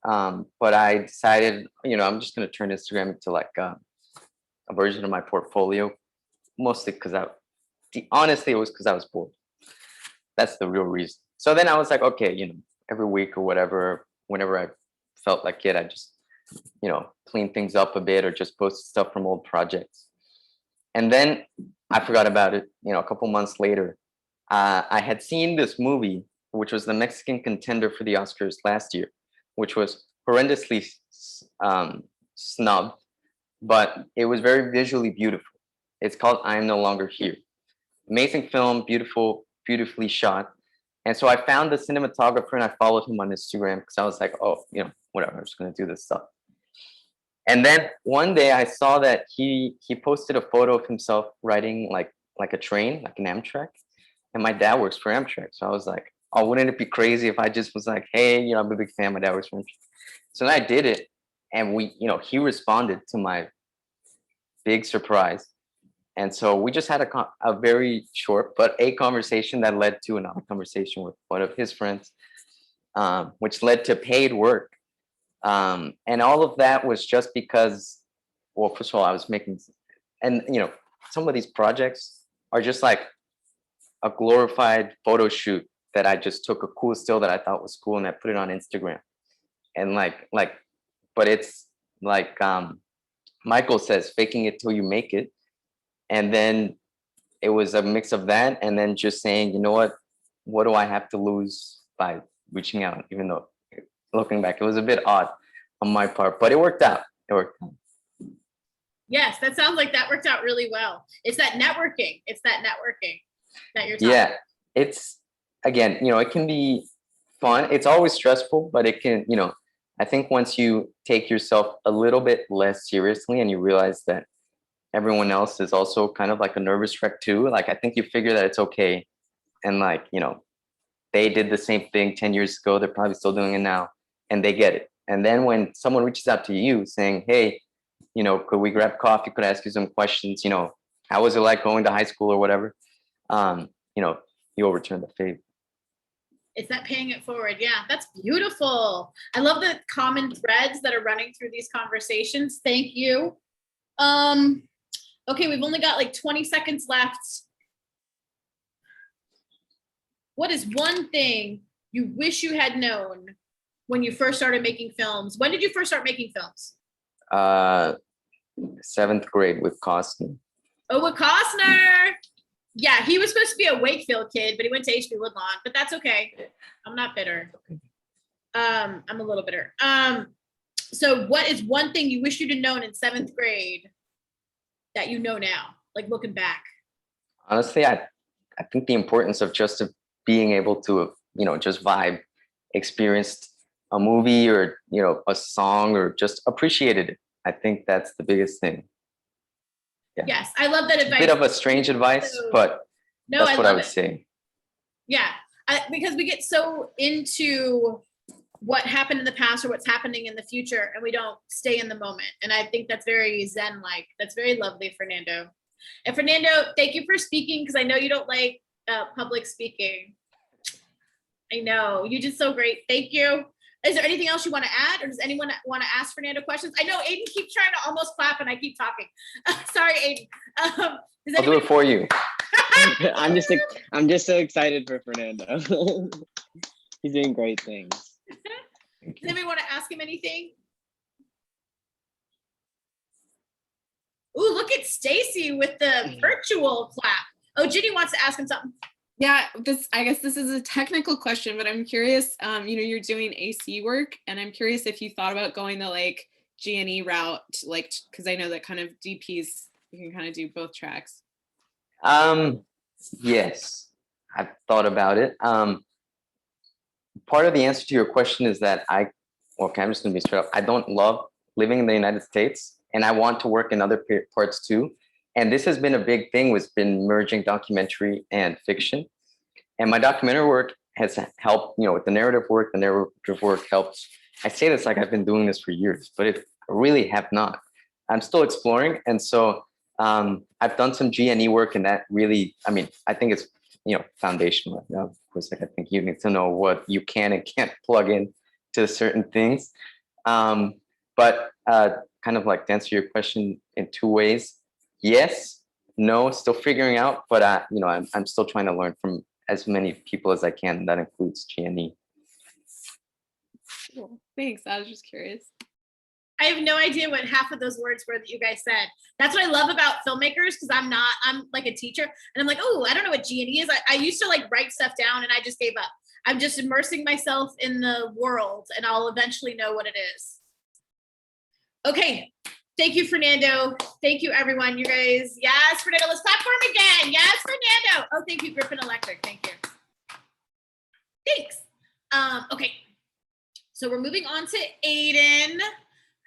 but I decided, I'm just going to turn Instagram into a version of my portfolio, mostly because honestly, it was because I was bored. That's the real reason. So then I was like, okay, every week or whatever, whenever I felt like it, I just, clean things up a bit or just post stuff from old projects. And then I forgot about it, a couple months later. I had seen this movie, which was the Mexican contender for the Oscars last year, which was horrendously snubbed, but it was very visually beautiful. It's called I Am No Longer Here. Amazing film, beautifully shot. And so I found the cinematographer and I followed him on Instagram because I was like, oh, whatever, I'm just gonna do this stuff. And then one day I saw that he posted a photo of himself riding like a train, like an Amtrak. And my dad works for Amtrak. So I was like, oh, wouldn't it be crazy if I just was like, hey, I'm a big fan, my dad works for Amtrak. So then I did it. And he responded to my big surprise. And so we just had a very short, but a conversation that led to another conversation with one of his friends, which led to paid work. And all of that was just because, well, first of all, I was making, and some of these projects are just like a glorified photo shoot that I just took a cool still that I thought was cool and I put it on Instagram. And but it's like Michael says, faking it till you make it. And then it was a mix of that and then just saying, you know what do I have to lose by reaching out? Even though looking back, it was a bit odd on my part, but it worked out. Yes, that sounds like that worked out really well. It's that networking. That you're talking Yeah, about. it's, again, it can be fun. It's always stressful, but it can, I think once you take yourself a little bit less seriously and you realize that everyone else is also kind of like a nervous wreck too, like I think you figure that it's okay. And they did the same thing 10 years ago. They're probably still doing it now and they get it. And then when someone reaches out to you saying, hey, could we grab coffee? Could I ask you some questions? How was it like going to high school or whatever? You'll return the favor. It's that paying it forward. Yeah, that's beautiful. I love the common threads that are running through these conversations. Thank you. Okay, we've only got like 20 seconds left. What is one thing you wish you had known when you first started making films? When did you first start making films? 7th grade with Costner. Oh, with Costner. Yeah, he was supposed to be a Wakefield kid, but he went to HB Woodlawn, but that's okay. I'm not bitter. I'm a little bitter. So what is one thing you wish you'd have known in 7th grade that you know now, like looking back? Honestly, I think the importance of just being able to, just vibe, experienced a movie or, a song or just appreciated it. I think that's the biggest thing. Yeah. Yes, I love that advice. A bit of a strange advice, but that's what I would say. Yeah, because we get so into what happened in the past or what's happening in the future, and we don't stay in the moment. And I think that's very Zen-like. That's very lovely, Fernando. And Fernando, thank you for speaking, because I know you don't like public speaking. I know, you did so great. Thank you. Is there anything else you want to add, or does anyone want to ask Fernando questions? I know Aiden keeps trying to almost clap and I keep talking. Sorry, Aiden. I'll do it for you. I'm just so excited for Fernando. He's doing great things. Does anybody want to ask him anything? Ooh, look at Stacy with the virtual clap. Oh, Ginny wants to ask him something. Yeah, I guess this is a technical question, but I'm curious, you're doing AC work, and I'm curious if you thought about going the like G&E route, like, because I know that kind of DPs, you can kind of do both tracks. Yes, I've thought about it. Part of the answer to your question is that I'm just gonna be straight up. I don't love living in the United States, and I want to work in other parts too. And this has been a big thing, has been merging documentary and fiction. And my documentary work has helped, with the narrative work. The narrative work helps. I say this like I've been doing this for years, but it really have not. I'm still exploring. And so I've done some G&E work, and that really, I think it's, foundational. Of course, I think you need to know what you can and can't plug in to certain things. But kind of like to answer your question in 2 ways. Yes, no, still figuring out, but I'm still trying to learn from as many people as I can. That includes G&E. Cool. Thanks. I was just curious. I have no idea what half of those words were that you guys said. That's what I love about filmmakers, because I'm like a teacher, and I'm like, oh, I don't know what G&E is. I used to like write stuff down, and I just gave up. I'm just immersing myself in the world and I'll eventually know what it is. Okay. Thank you, Fernando. Thank you, everyone. You guys, yes, Fernando, let's clap for him again. Yes, Fernando. Oh, thank you, Griffin Electric. Thank you. Thanks. Okay. So we're moving on to Aiden,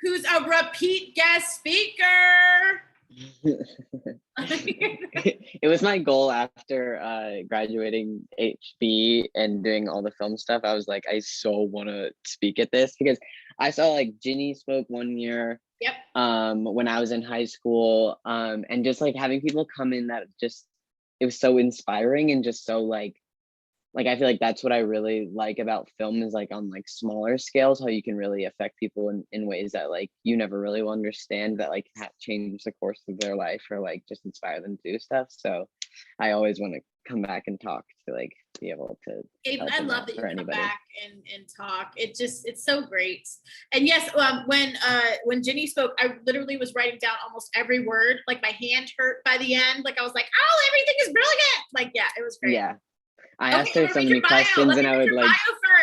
who's a repeat guest speaker. It was my goal after graduating HB and doing all the film stuff. I was like, I so want to speak at this because I saw like Ginny spoke one year. Yep. When I was in high school, and just like having people come in that just, it was so inspiring and just so like I feel like that's what I really like about film is like on like smaller scales, how you can really affect people in ways that like you never really will understand that like change the course of their life or like just inspire them to do stuff. So I always want to come back and talk to like be able to. Aiden, I love that you come anybody. back and talk. It's so great. And yes, when Ginny spoke, I literally was writing down almost every word. Like my hand hurt by the end. Like I was like, oh, everything is brilliant. Like, yeah, it was great. Yeah. I asked her so many questions and I would like.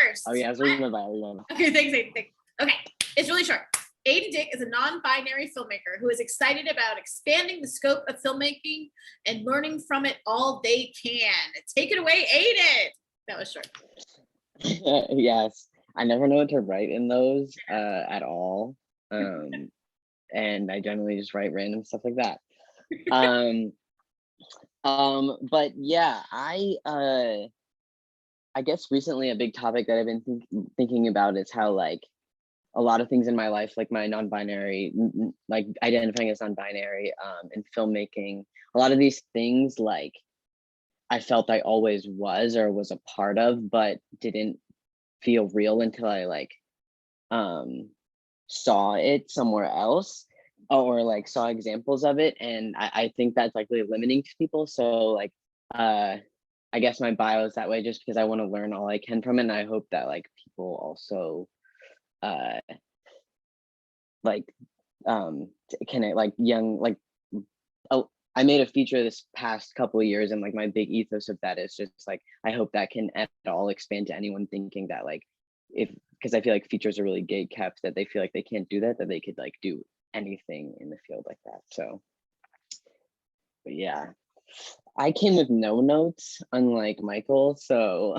First. Oh yeah, I was reading my bio. Okay, thanks, Aiden. Thanks. Okay, it's really short. Aiden Dick is a non-binary filmmaker who is excited about expanding the scope of filmmaking and learning from it all they can. Take it away, Aiden. That was short. Yes, I never know what to write in those at all, and I generally just write random stuff like that. But yeah, I guess recently a big topic that I've been thinking about is how like a lot of things in my life, like my non-binary, like identifying as non-binary, and filmmaking, a lot of these things like I felt I always was or was a part of, but didn't feel real until I like saw it somewhere else or like saw examples of it. And I think that's like really limiting to people. So like I guess my bio is that way just because I want to learn all I can from it. And I hope that like people also can it like young like oh, I made a feature this past couple of years and like my big ethos of that is just like I hope that can at all expand to anyone thinking that like if because I feel like features are really gate kept that they feel like they can't do that they could like do anything in the field like that. So but yeah, I came with no notes unlike Michael, so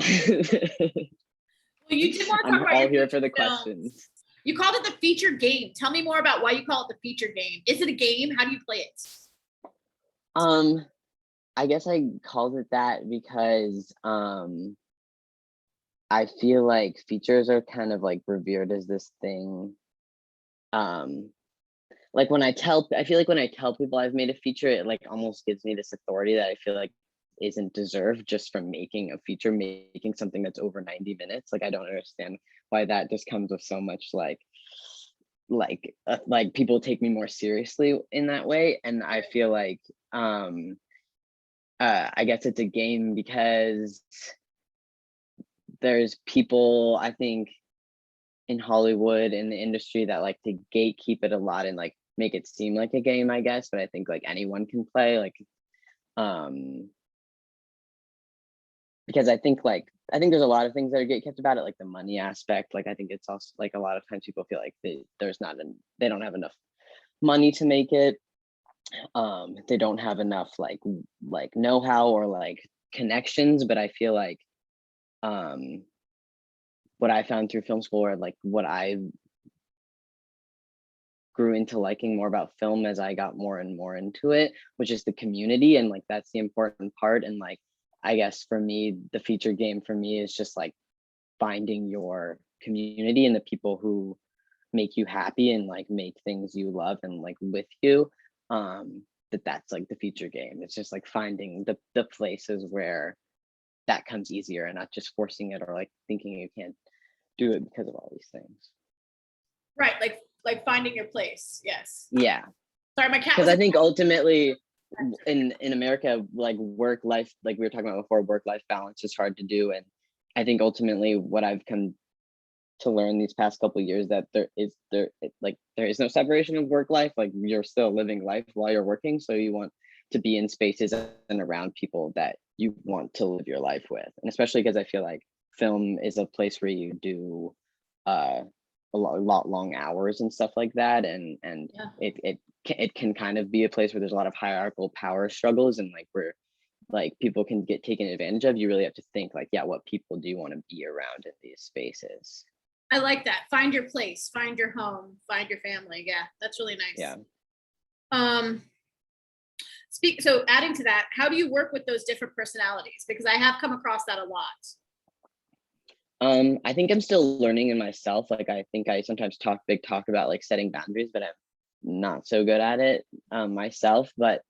Well, you did want to talk I'm about all your here for the films. questions. You called it the feature game. Tell me more about why you call it the feature game. Is it a game? How do you play it? I guess I called it that because I feel like features are kind of like revered as this thing. Like I feel like when I tell people I've made a feature, it like almost gives me this authority that I feel like isn't deserved just from making a feature, making something that's over 90 minutes. Like I don't understand why that just comes with so much like people take me more seriously in that way. And I feel like I guess it's a game because there's people I think in Hollywood in the industry that like to gatekeep it a lot and like make it seem like a game, I guess, but I think like anyone can play like because I think there's a lot of things that are gatekept about it, like the money aspect. Like I think it's also like a lot of times people feel like they don't have enough money to make it. They don't have enough like know-how or like connections, but I feel like what I found through film school or like what I grew into liking more about film as I got more and more into it, which is the community. And like that's the important part. And like I guess for me, the feature game for me is just like finding your community and the people who make you happy and like make things you love and like with you. That's like the feature game. It's just like finding the places where that comes easier and not just forcing it or like thinking you can't do it because of all these things. Right, like finding your place. Yes. Yeah. Sorry, my cat. Because I think ultimately in America, like work life, like we were talking about before, work life balance is hard to do, and I think ultimately what I've come to learn these past couple of years that there is no separation of work life. Like you're still living life while you're working, so you want to be in spaces and around people that you want to live your life with, and especially because I feel like film is a place where you do a lot long hours and stuff like that, and Yeah. it can kind of be a place where there's a lot of hierarchical power struggles, and like where like people can get taken advantage of. You really have to think like, yeah, what people do you want to be around in these spaces? I like that. Find your place, find your home, find your family. Yeah, that's really nice. Yeah. So adding to that, how do you work with those different personalities? Because I have come across that a lot. I think I'm still learning in myself. Like, I think I sometimes talk about like setting boundaries, but I'm not so good at it myself. But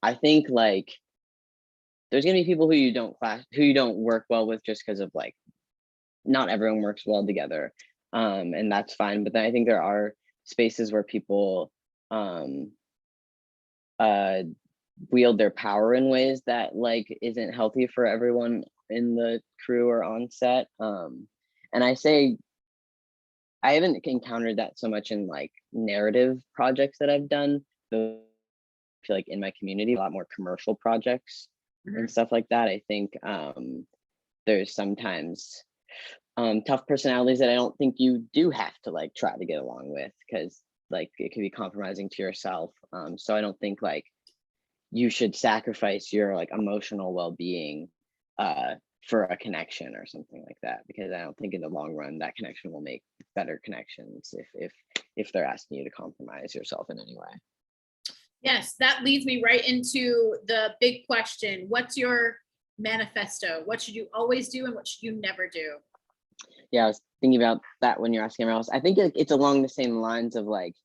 I think like there's gonna be people who you don't work well with just because of like not everyone works well together, and that's fine. But then I think there are spaces where people wield their power in ways that like isn't healthy for everyone in the crew or on set. And I say I haven't encountered that so much in like narrative projects that I've done. Though I feel like in my community, a lot more commercial projects and stuff like that. I think there's sometimes tough personalities that I don't think you do have to like try to get along with, because like it can be compromising to yourself. So I don't think like you should sacrifice your like emotional well-being for a connection or something like that, because I don't think in the long run that connection will make better connections if they're asking you to compromise yourself in any way. Yes, that leads me right into the big question. What's your manifesto? What should you always do and what should you never do? Yeah, I was thinking about that when you're asking everyone else. I think it's along the same lines of like,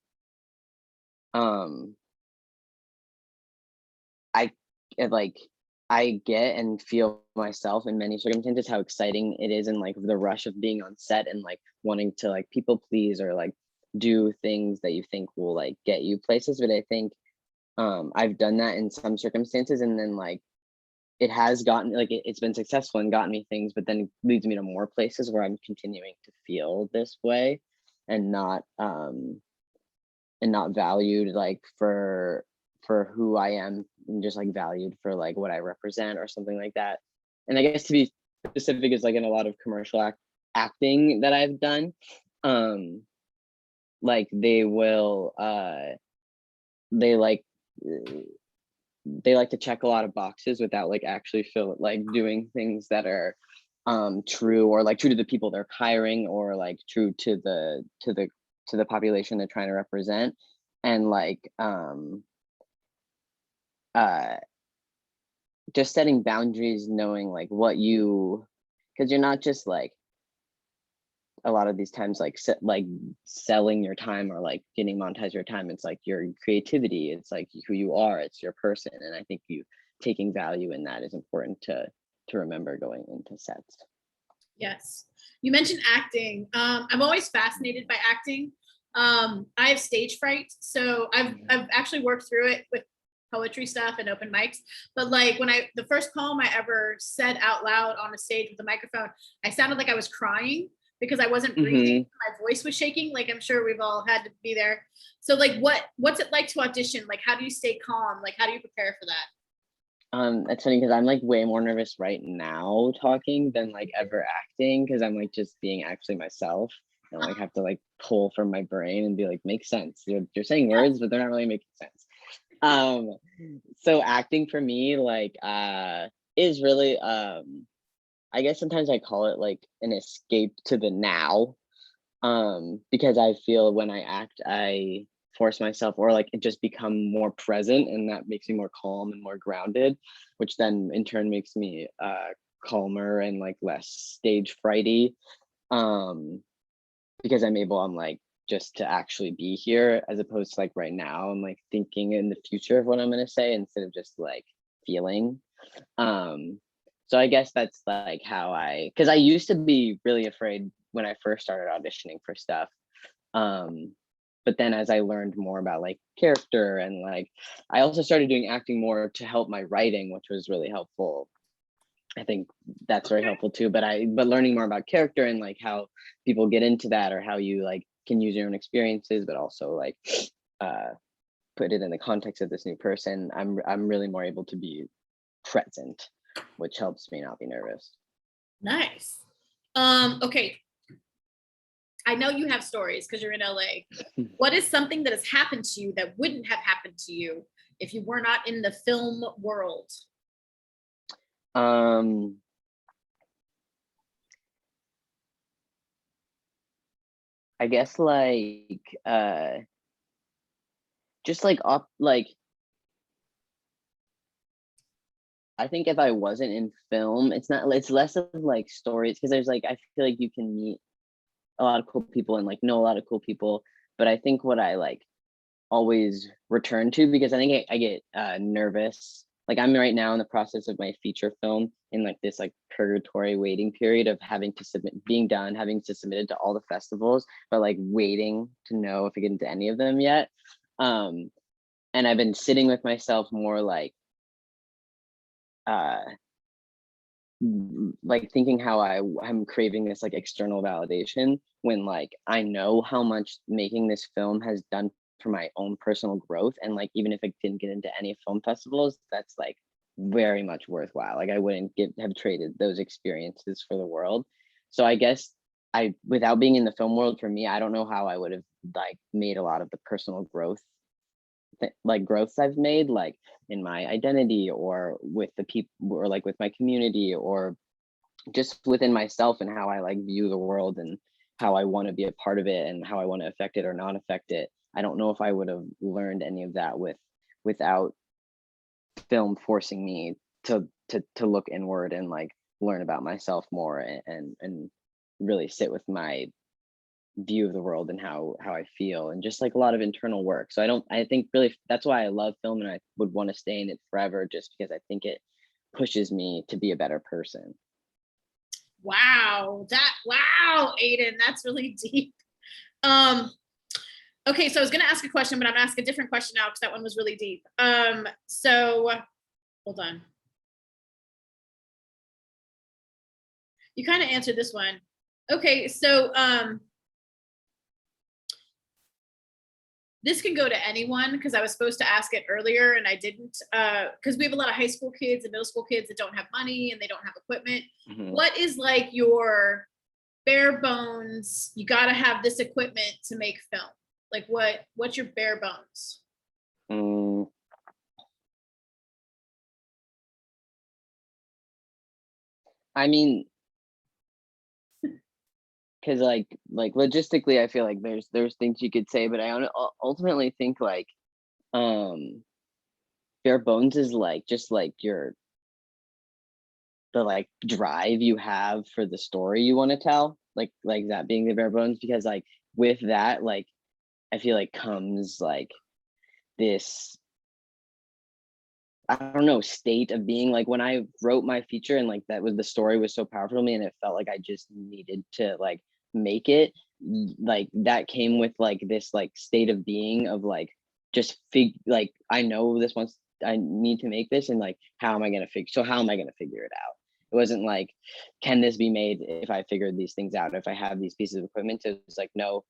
I get and feel myself in many circumstances how exciting it is, and like the rush of being on set and like wanting to like people please or like do things that you think will like get you places. But I think I've done that in some circumstances, and then like it has gotten like it's been successful and gotten me things, but then it leads me to more places where I'm continuing to feel this way and not valued like for who I am, and just like valued for like what I represent or something like that. And I guess to be specific is like in a lot of commercial acting that I've done, like they will they like to check a lot of boxes without like actually feel like doing things that are true, or like true to the people they're hiring, or like true to the population they're trying to represent. And like just setting boundaries, knowing like what you, because you're not just like a lot of these times like selling your time or like getting monetized your time. It's like your creativity, it's like who you are, it's your person. And I think you taking value in that is important to remember going into sets. Yes, you mentioned acting. I'm always fascinated by acting. I have stage fright, so I've actually worked through it with poetry stuff and open mics. But like when the first poem I ever said out loud on a stage with a microphone, I sounded like I was crying because I wasn't breathing. My voice was shaking. Like I'm sure we've all had to be there. So like what's it like to audition? Like how do you stay calm? Like how do you prepare for that? It's funny because I'm like way more nervous right now talking than like ever acting, because I'm like just being actually myself, and like have to like pull from my brain and be like, make sense. You're saying words, but they're not really making sense. So acting for me like is really I guess sometimes I call it like an escape to the now, because I feel when I act I force myself or like just become more present, and that makes me more calm and more grounded, which then in turn makes me calmer and like less stage frighty, because I'm like just to actually be here, as opposed to like right now I'm like thinking in the future of what I'm going to say instead of just like feeling. So I guess that's like how because I used to be really afraid when I first started auditioning for stuff, but then as I learned more about like character, and like I also started doing acting more to help my writing, which was really helpful. I think that's very helpful too, but learning more about character and like how people get into that, or how you like can use your own experiences, but also like put it in the context of this new person. I'm really more able to be present which helps me not be nervous. Nice. Okay. I know you have stories because you're in LA. What is something that has happened to you that wouldn't have happened to you if you were not in the film world? I guess like just like up like I think if I wasn't in film, it's less of like stories, because there's like I feel like you can meet a lot of cool people and like know a lot of cool people, but I think what I like always return to, because I think I get nervous. Like I'm right now in the process of my feature film in like this like purgatory waiting period of having to submit, being done, having to submit it to all the festivals, but like waiting to know if I get into any of them yet. And I've been sitting with myself more like thinking how I'm craving this like external validation, when like I know how much making this film has done for my own personal growth, and like even if I didn't get into any film festivals, that's like very much worthwhile. Like I wouldn't have traded those experiences for the world. So I guess without being in the film world, for me, I don't know how I would have like made a lot of the personal growths I've made, like in my identity or with the people, or like with my community, or just within myself, and how I like view the world and how I want to be a part of it and how I want to affect it or not affect it. I don't know if I would have learned any of that without film forcing me to look inward and like learn about myself more, and really sit with my view of the world and how I feel, and just like a lot of internal work. So I think really that's why I love film, and I would want to stay in it forever, just because I think it pushes me to be a better person. Wow, Aiden, that's really deep. Okay, so I was gonna ask a question, but I'm gonna ask a different question now because that one was really deep. So hold on. You kind of answered this one. Okay, so this can go to anyone, because I was supposed to ask it earlier and I didn't, because we have a lot of high school kids and middle school kids that don't have money and they don't have equipment. Mhm. What is like your bare bones, you got to have this equipment to make film? Like what's your bare bones? I mean, because like logistically, I feel like there's things you could say, but I ultimately think like bare bones is like just like the like drive you have for the story you want to tell, like that being the bare bones, because like with that, like I feel like comes like this, I don't know, state of being. Like when I wrote my feature and like the story was so powerful to me and it felt like I just needed to like make it, like that came with like this like state of being of like just like I know this once I need to make this, and like how am I gonna figure it out? It wasn't like, can this be made if I figured these things out, if I have these pieces of equipment? It was like, no,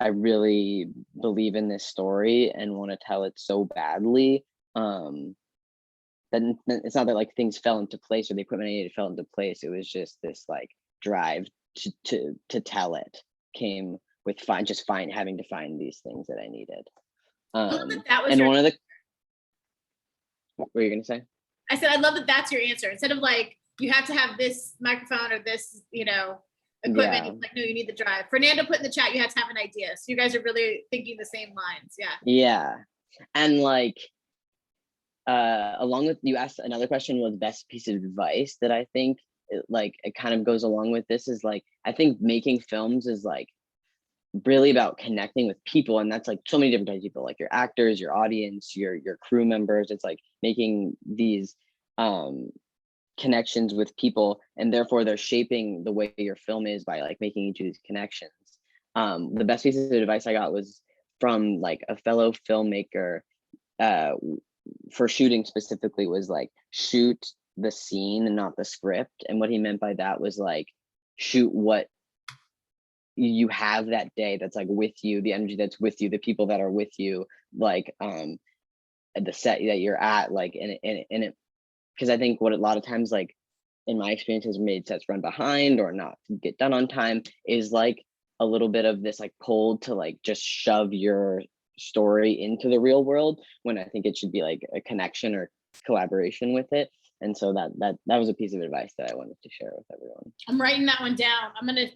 I really believe in this story and want to tell it so badly. Then it's not that like things fell into place or the equipment I needed fell into place. It was just this like drive to tell it came with having to find these things that I needed. That was and your one of the, what were you gonna say? I said, I love that that's your answer. Instead of like, you have to have this microphone or this, equipment. Yeah. It's like, no, you need the drive. Fernando put in the chat, you had to have an idea. So you guys are really thinking the same lines. Yeah. Yeah. And like, along with, you asked another question, was best piece of advice that I think it kind of goes along with this, is like, I think making films is like really about connecting with people, and that's like so many different types of people, like your actors, your audience, your crew members. It's like making these connections with people, and therefore they're shaping the way your film is by like making each of these connections. The best piece of advice I got was from like a fellow filmmaker, for shooting specifically, was like, shoot the scene and not the script. And what he meant by that was like, shoot what you have that day that's like with you, the energy that's with you, the people that are with you, like at the set that you're at, like and it because I think what a lot of times, like in my experience, has made sets run behind or not get done on time is like a little bit of this like pull to like just shove your story into the real world, when I think it should be like a connection or collaboration with it. And so that was a piece of advice that I wanted to share with everyone. I'm writing that one down. I'm gonna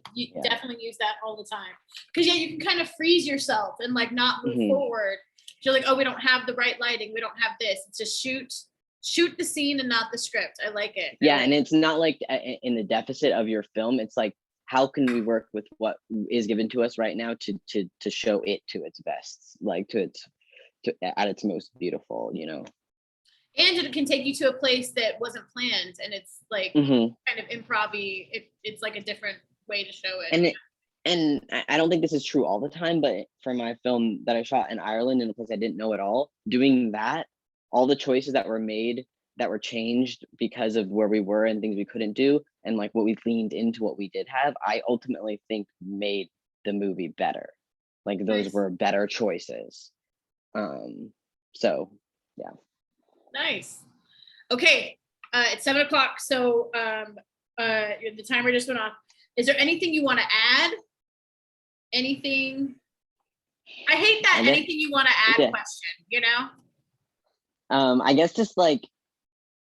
definitely use that all the time, because you can kind of freeze yourself and like not move forward. You're like, oh, we don't have the right lighting, we don't have this. It's just shoot the scene and not the script. I like it. And it's not like in the deficit of your film. It's like, how can we work with what is given to us right now to show it to its best, like at its most beautiful, you know. And it can take you to a place that wasn't planned, and it's like kind of improv-y. It's like a different way to show it. And I don't think this is true all the time, but for my film that I shot in Ireland in a place I didn't know at all, doing that, all the choices that were made that were changed because of where we were and things we couldn't do, and like what we leaned into what we did have, I ultimately think made the movie better. Like those were better choices. So yeah. Nice. Okay, it's 7 o'clock, so the timer just went off. Is there anything you want to add? Anything? I hate that anything you want to add question, you know? I guess just like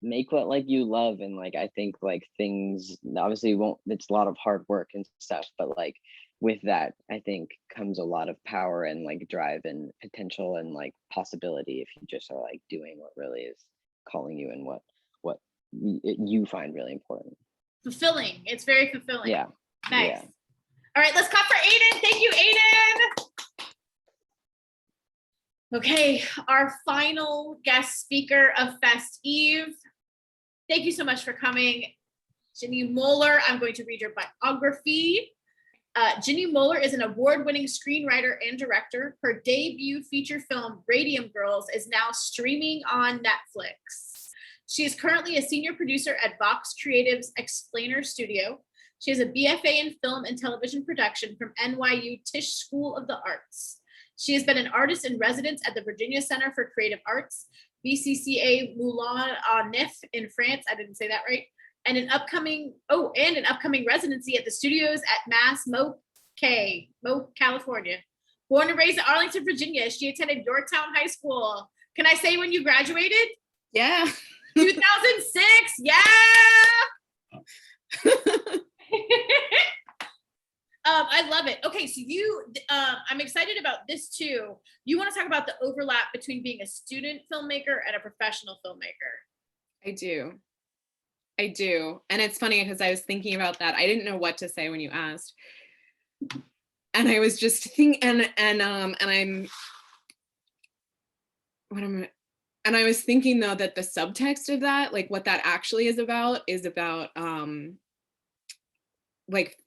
make what like you love, and like I think like things obviously won't, it's a lot of hard work and stuff, but like with that I think comes a lot of power and like drive and potential and like possibility if you just are like doing what really is calling you and what you find really important. Fulfilling. It's very fulfilling. Yeah. Nice. Yeah. All right, let's clap for Aiden. Thank you, Aiden. Okay, our final guest speaker of Fest Eve. Thank you so much for coming, Ginny Moeller. I'm going to read your biography. Ginny Moeller is an award-winning screenwriter and director. Her debut feature film, Radium Girls, is now streaming on Netflix. She is currently a senior producer at Vox Creative's Explainer Studio. She has a BFA in film and television production from NYU Tisch School of the Arts. She has been an artist in residence at the Virginia Center for Creative Arts, VCCA Moulin à Neuf in France. I didn't say that right. And an upcoming residency at the studios at Mass Moe, California. Born and raised in Arlington, Virginia, she attended Yorktown High School. Can I say when you graduated? Yeah. 2006. Yeah. I love it. Okay, so I'm excited about this too. You want to talk about the overlap between being a student filmmaker and a professional filmmaker? I do. And it's funny because I was thinking about that. I didn't know what to say when you asked. And I was just thinking, and I was thinking though that the subtext of that, like what that actually is about like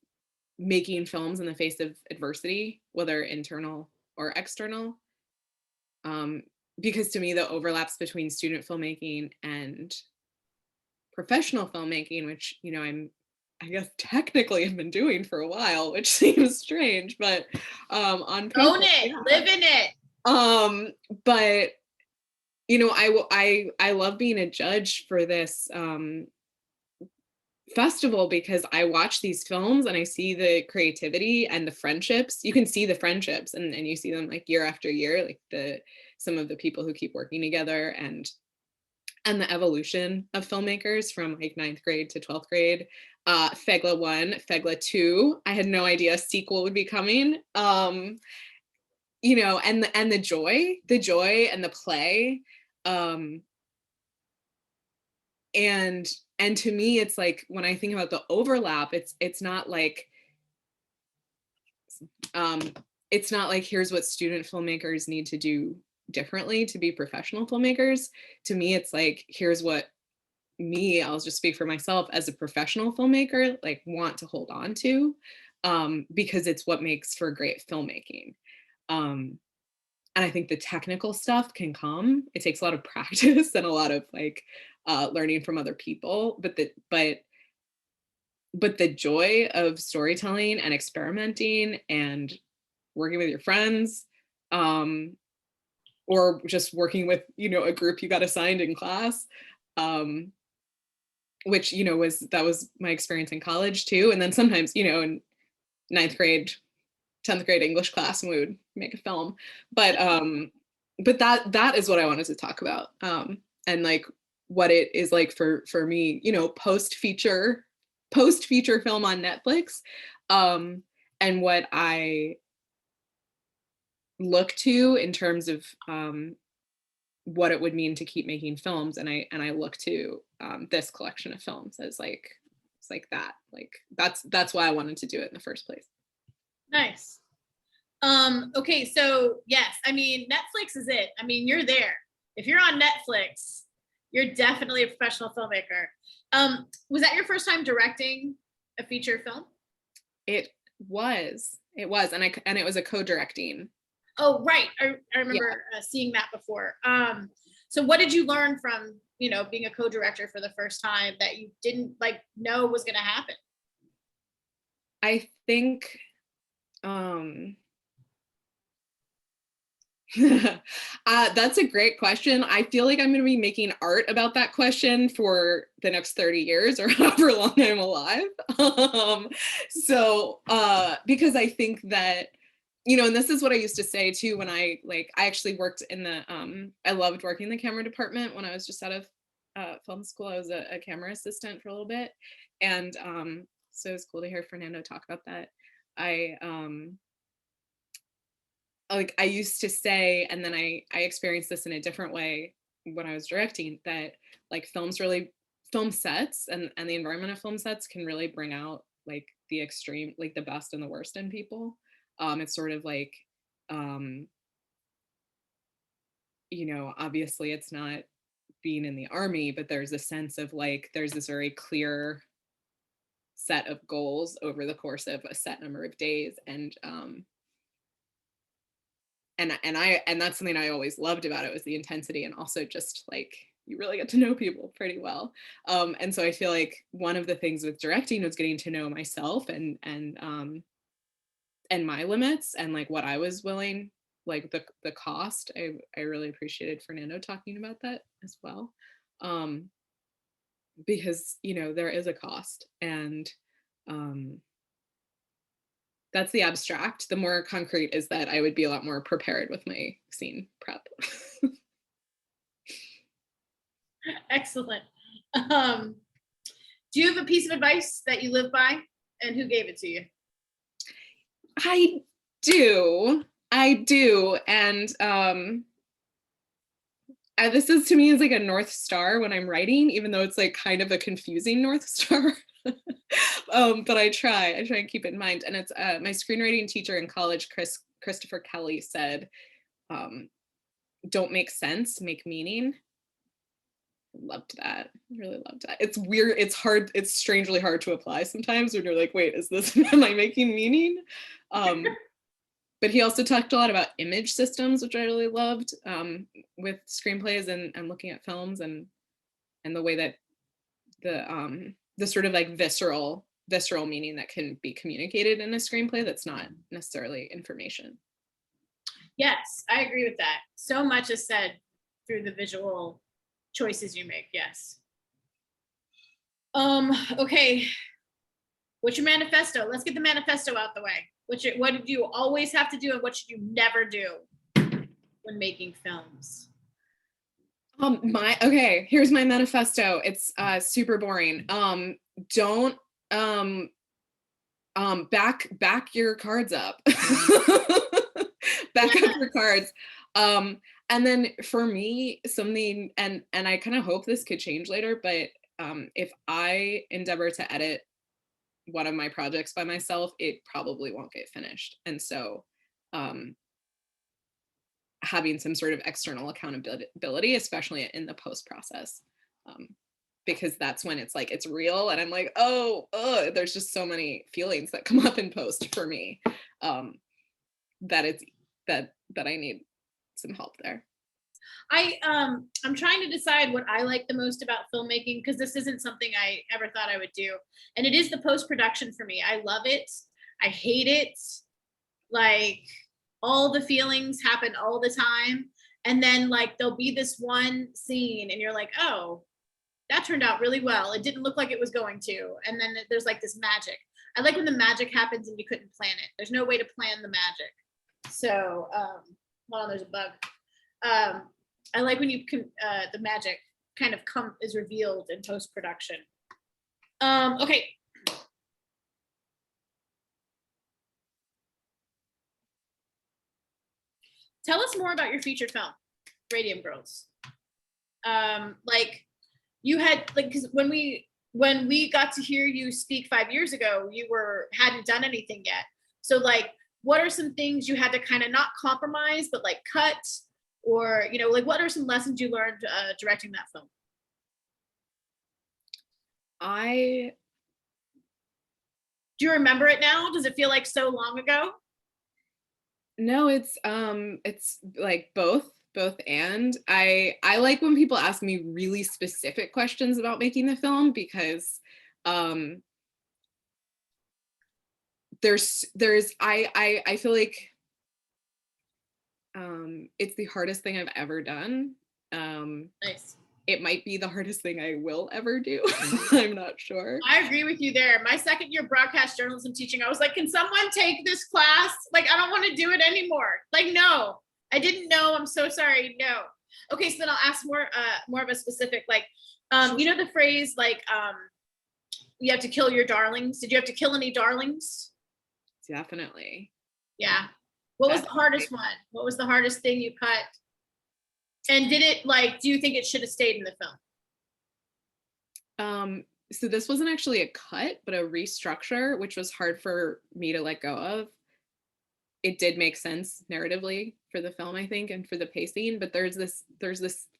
making films in the face of adversity, whether internal or external. Because to me, the overlaps between student filmmaking and professional filmmaking, which, you know, I guess technically have been doing for a while, which seems strange, but on paper, own it, live in it. But you know, I love being a judge for this festival because I watch these films and I see the creativity and the friendships. You can see the friendships and you see them like year after year, like some of the people who keep working together and the evolution of filmmakers from like 9th grade to 12th grade. Fegla 1, Fegla 2, I had no idea a sequel would be coming. You know, and the joy and the play. And to me, it's like when I think about the overlap, it's not like here's what student filmmakers need to do differently to be professional filmmakers. To me, it's like here's what I'll just speak for myself as a professional filmmaker, like want to hold on to, because it's what makes for great filmmaking. And I think the technical stuff can come. It takes a lot of practice and a lot of like learning from other people, but the joy of storytelling and experimenting and working with your friends, or just working with, you know, a group you got assigned in class, which, you know, that was my experience in college too. And then sometimes, you know, in 9th grade, 10th grade English class, and we would make a film. But that is what I wanted to talk about. And like what it is like for me, you know, post feature film on Netflix. And what I look to in terms of what it would mean to keep making films, and I look to this collection of films as like, it's like that, like that's why I wanted to do it in the first place. Nice. Okay, so yes, I mean, Netflix is it. I mean, you're there. If you're on Netflix, you're definitely a professional filmmaker. Was that your first time directing a feature film? It was, and it was a co-directing. Oh, right. I remember seeing that before. So what did you learn from, you know, being a co-director for the first time that you didn't like know was going to happen? I think, that's a great question. I feel like I'm going to be making art about that question for the next 30 years or however long I'm alive. Because I think that, you know, and this is what I used to say too, when I actually worked in the, I loved working in the camera department when I was just out of film school. I was a camera assistant for a little bit. And so it's cool to hear Fernando talk about that. I used to say, and then I experienced this in a different way when I was directing, that like film sets and the environment of film sets can really bring out like the extreme, like the best and the worst in people. It's sort of like, you know, obviously it's not being in the army, but there's a sense of like, there's this very clear set of goals over the course of a set number of days. And that's something I always loved about it, was the intensity, and also just like you really get to know people pretty well. And so I feel like one of the things with directing was getting to know myself and my limits and like what I was willing, like the cost. I really appreciated Fernando talking about that as well. Because, you know, there is a cost, and that's the abstract. The more concrete is that I would be a lot more prepared with my scene prep. Excellent. Do you have a piece of advice that you live by, and who gave it to you? I do. And this is, to me, is like a North Star when I'm writing, even though it's like kind of a confusing North Star. But I try and keep it in mind. And it's my screenwriting teacher in college, Christopher Kelly, said, don't make sense, make meaning. Loved that. Really loved that. It's weird. It's hard. It's strangely hard to apply sometimes when you're like, wait, is this, am I making meaning? But he also talked a lot about image systems, which I really loved, with screenplays and looking at films, and the way that the sort of like visceral meaning that can be communicated in a screenplay that's not necessarily information. Yes, I agree with that. So much is said through the visual choices you make. Yes. Okay. What's your manifesto? Let's get the manifesto out the way. What did you always have to do, and what should you never do when making films? Here's my manifesto. It's super boring. Don't back your cards up. Back up your cards. And then for me, something, and I kind of hope this could change later, but if I endeavor to edit one of my projects by myself, it probably won't get finished. And so having some sort of external accountability, especially in the post process, because that's when it's like, it's real. And I'm like, there's just so many feelings that come up in post for me, that I need some help there. I'm trying to decide what I like the most about filmmaking, because this isn't something I ever thought I would do. And it is the post-production for me. I love it. I hate it. Like, all the feelings happen all the time. And then like, there'll be this one scene and you're like, oh, That turned out really well. It didn't look like it was going to. And then there's like this magic. I like when the magic happens and you couldn't plan it. There's no way to plan the magic. So, hold on, there's a bug. I like when you can, the magic kind of is revealed in post-production. Okay. Tell us more about your feature film, Radium Girls. Like you had, like, because when we got to hear you speak 5 years ago, you hadn't done anything yet. So like, what are some things you had to kind of not compromise, but like cut, or, you know, like what are some lessons you learned directing that film? Do you remember it now? Does it feel like so long ago? No, it's like both and. I like when people ask me really specific questions about making the film, because I feel like it's the hardest thing I've ever done. Nice. It might be the hardest thing I will ever do. I'm not sure. I agree with you there. My second year broadcast journalism teaching, I was like, can someone take this class? Like, I don't want to do it anymore. Like, no, I didn't know. I'm so sorry. No. Okay, so then I'll ask more of a specific, like, you know, the phrase, like, you have to kill your darlings. Did you have to kill any darlings? Definitely. Yeah. What was the hardest one? What was the hardest thing you cut? And did it, like, do you think it should have stayed in the film? So this wasn't actually a cut, but a restructure, which was hard for me to let go of. It did make sense narratively for the film, I think, and for the pacing, but there's this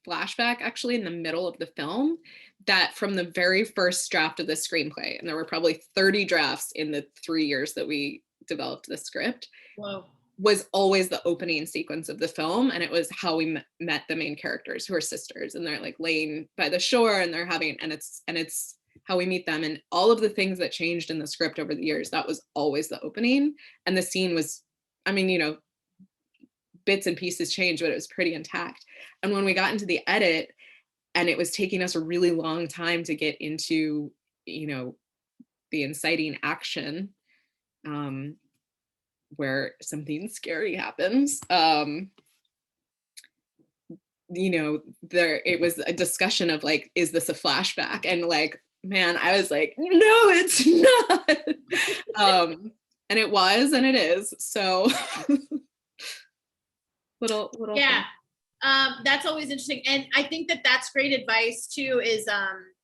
flashback actually in the middle of the film that from the very first draft of the screenplay, and there were probably 30 drafts in the 3 years that we developed the script. Whoa. Was always the opening sequence of the film, and it was how we met the main characters, who are sisters, and they're like laying by the shore, and they're having, and it's how we meet them, and all of the things that changed in the script over the years, that was always the opening. And the scene was, I mean, you know, bits and pieces changed, but it was pretty intact. And when we got into the edit, and it was taking us a really long time to get into, you know, the inciting action, where something scary happens, you know, it was a discussion of like, is this a flashback? And like, man, I was like, no, it's not. And it was, and it is. So little yeah. That's always interesting. And I think that that's great advice too, is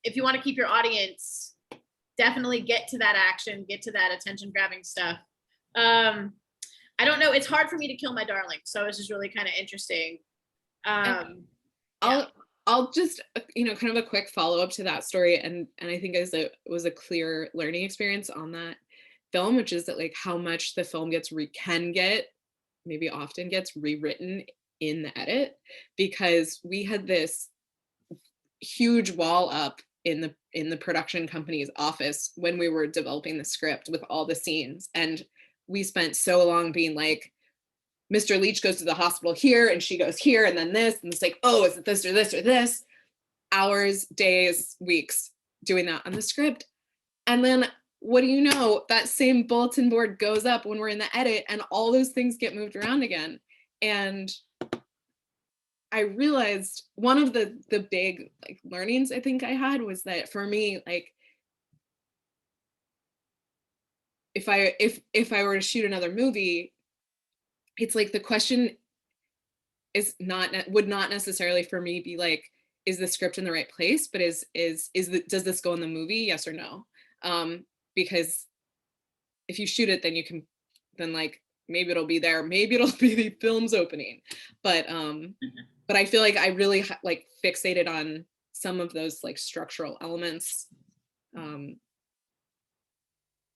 if you want to keep your audience, definitely get to that action, get to that attention grabbing stuff. I don't know. It's hard for me to kill my darling. So it's just really kind of interesting. I'll just, you know, kind of a quick follow-up to that story. And I think it was a clear learning experience on that film, which is that like how much the film often gets rewritten in the edit, because we had this huge wall up in the production company's office when we were developing the script with all the scenes. And we spent so long being like, Mr. Leach goes to the hospital here, and she goes here, and then this, and it's like, oh, is it this or this or this? Hours, days, weeks doing that on the script. And then what do you know? That same bulletin board goes up when we're in the edit, and all those things get moved around again. And I realized one of the big like learnings I think I had was that for me, like, if I were to shoot another movie, it's like the question would not necessarily for me be like, is the script in the right place, but does this go in the movie? Yes or no? Because if you shoot it, then like maybe it'll be there, maybe it'll be the film's opening. But I feel like I really like fixated on some of those like structural elements.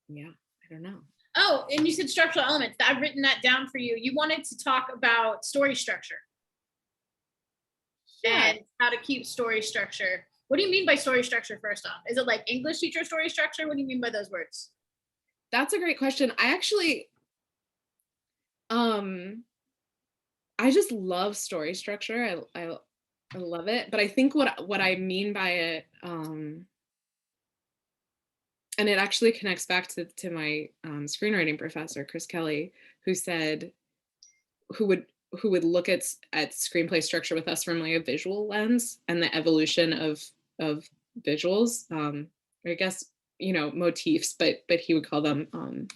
Yeah. I don't know. Oh, and you said structural elements. I've written that down for you. You wanted to talk about story structure. Yeah. And how to keep story structure. What do you mean by story structure, first off? Is it like English teacher story structure? What do you mean by those words? That's a great question. I actually, I just love story structure. I love it. But I think what I mean by it, and it actually connects back to my screenwriting professor, Chris Kelly, who said, who would look at screenplay structure with us from like a visual lens and the evolution of visuals, or I guess, you know, motifs, but he would call them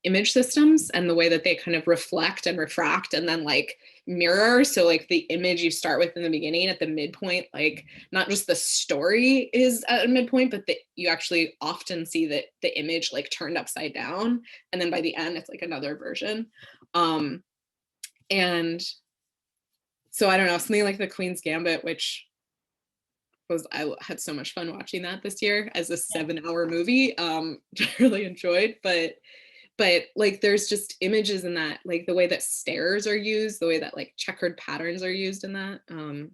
image systems, and the way that they kind of reflect and refract and then like mirror. So like the image you start with in the beginning, at the midpoint, like not just the story is at a midpoint, but that you actually often see that the image like turned upside down, and then by the end it's like another version. And so I don't know, something like the Queen's Gambit, which I had so much fun watching that this year as a 7-hour movie, which I really enjoyed. But like there's just images in that, like the way that stairs are used, the way that like checkered patterns are used in that. Oh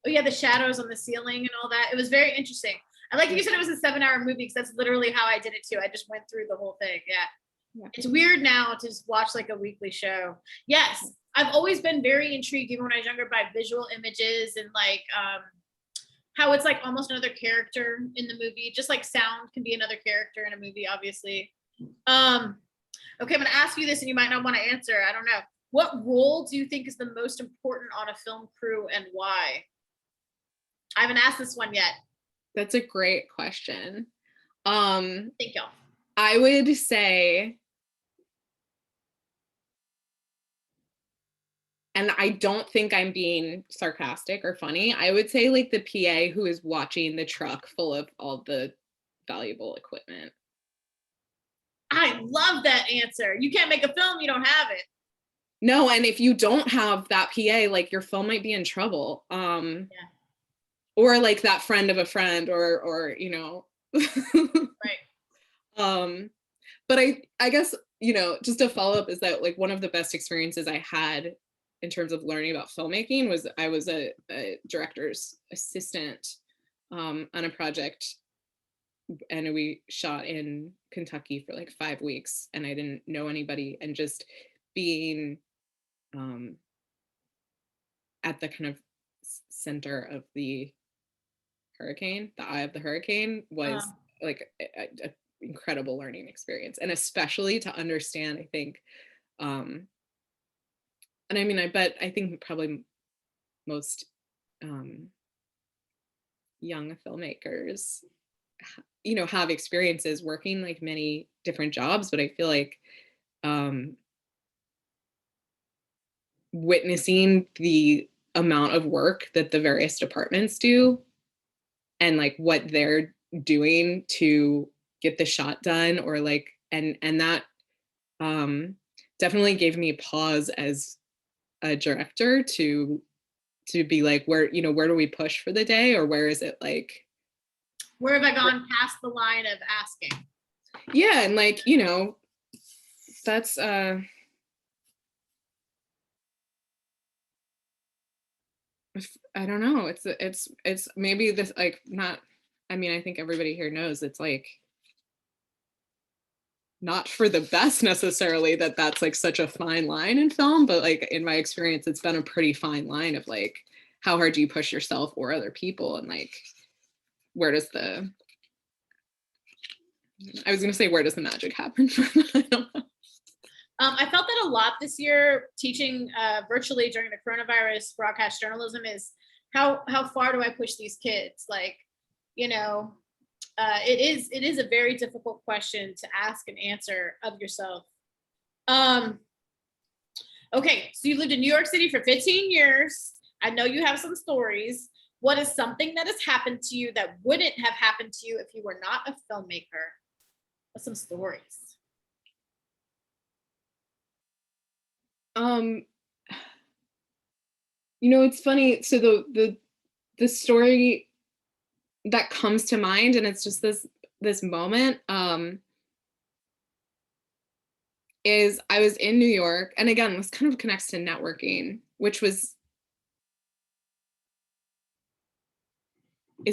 yeah, the shadows on the ceiling and all that. It was very interesting. I like that you said it was a 7-hour movie, because that's literally how I did it too. I just went through the whole thing. Yeah. It's weird now to just watch like a weekly show. Yes, I've always been very intrigued, even when I was younger, by visual images and like how it's like almost another character in the movie. Just like sound can be another character in a movie, obviously. Okay, I'm gonna ask you this and you might not want to answer. I don't know. What role do you think is the most important on a film crew, and why? I haven't asked this one yet. That's a great question. Thank y'all. I would say, and I don't think I'm being sarcastic or funny, I would say like the PA who is watching the truck full of all the valuable equipment. I love that answer. You can't make a film, you don't have it. No, and if you don't have that PA, like your film might be in trouble. Or like that friend of a friend, or you know. Right. But I guess, you know, just a follow-up is that like one of the best experiences I had in terms of learning about filmmaking was I was a director's assistant on a project, and we shot in Kentucky for like 5 weeks, and I didn't know anybody, and just being at the kind of center of the hurricane, the eye of the hurricane, was like a incredible learning experience, and especially to understand, I think, and I mean, I think probably most young filmmakers, you know, have experiences working like many different jobs, but I feel like witnessing the amount of work that the various departments do and like what they're doing to get the shot done, or like, and that definitely gave me pause as a director to be like, where, you know, where do we push for the day, or where is it like, where have I gone past the line of asking? Yeah, and like, you know, that's I don't know, it's maybe this like not, I mean, I think everybody here knows it's like not for the best necessarily that that's like such a fine line in film, but like in my experience it's been a pretty fine line of like how hard do you push yourself or other people, and like where does the, I was gonna say where does the magic happen. I don't know. I felt that a lot this year teaching virtually during the coronavirus broadcast journalism is how far do I push these kids? Like, you know, it is a very difficult question to ask and answer of yourself. Okay, so you lived in New York City for 15 years. I know you have some stories. What is something that has happened to you that wouldn't have happened to you if you were not a filmmaker? What's some stories? You know, it's funny. So the story that comes to mind, and it's just this moment, is I was in New York, and again, this kind of connects to networking, which is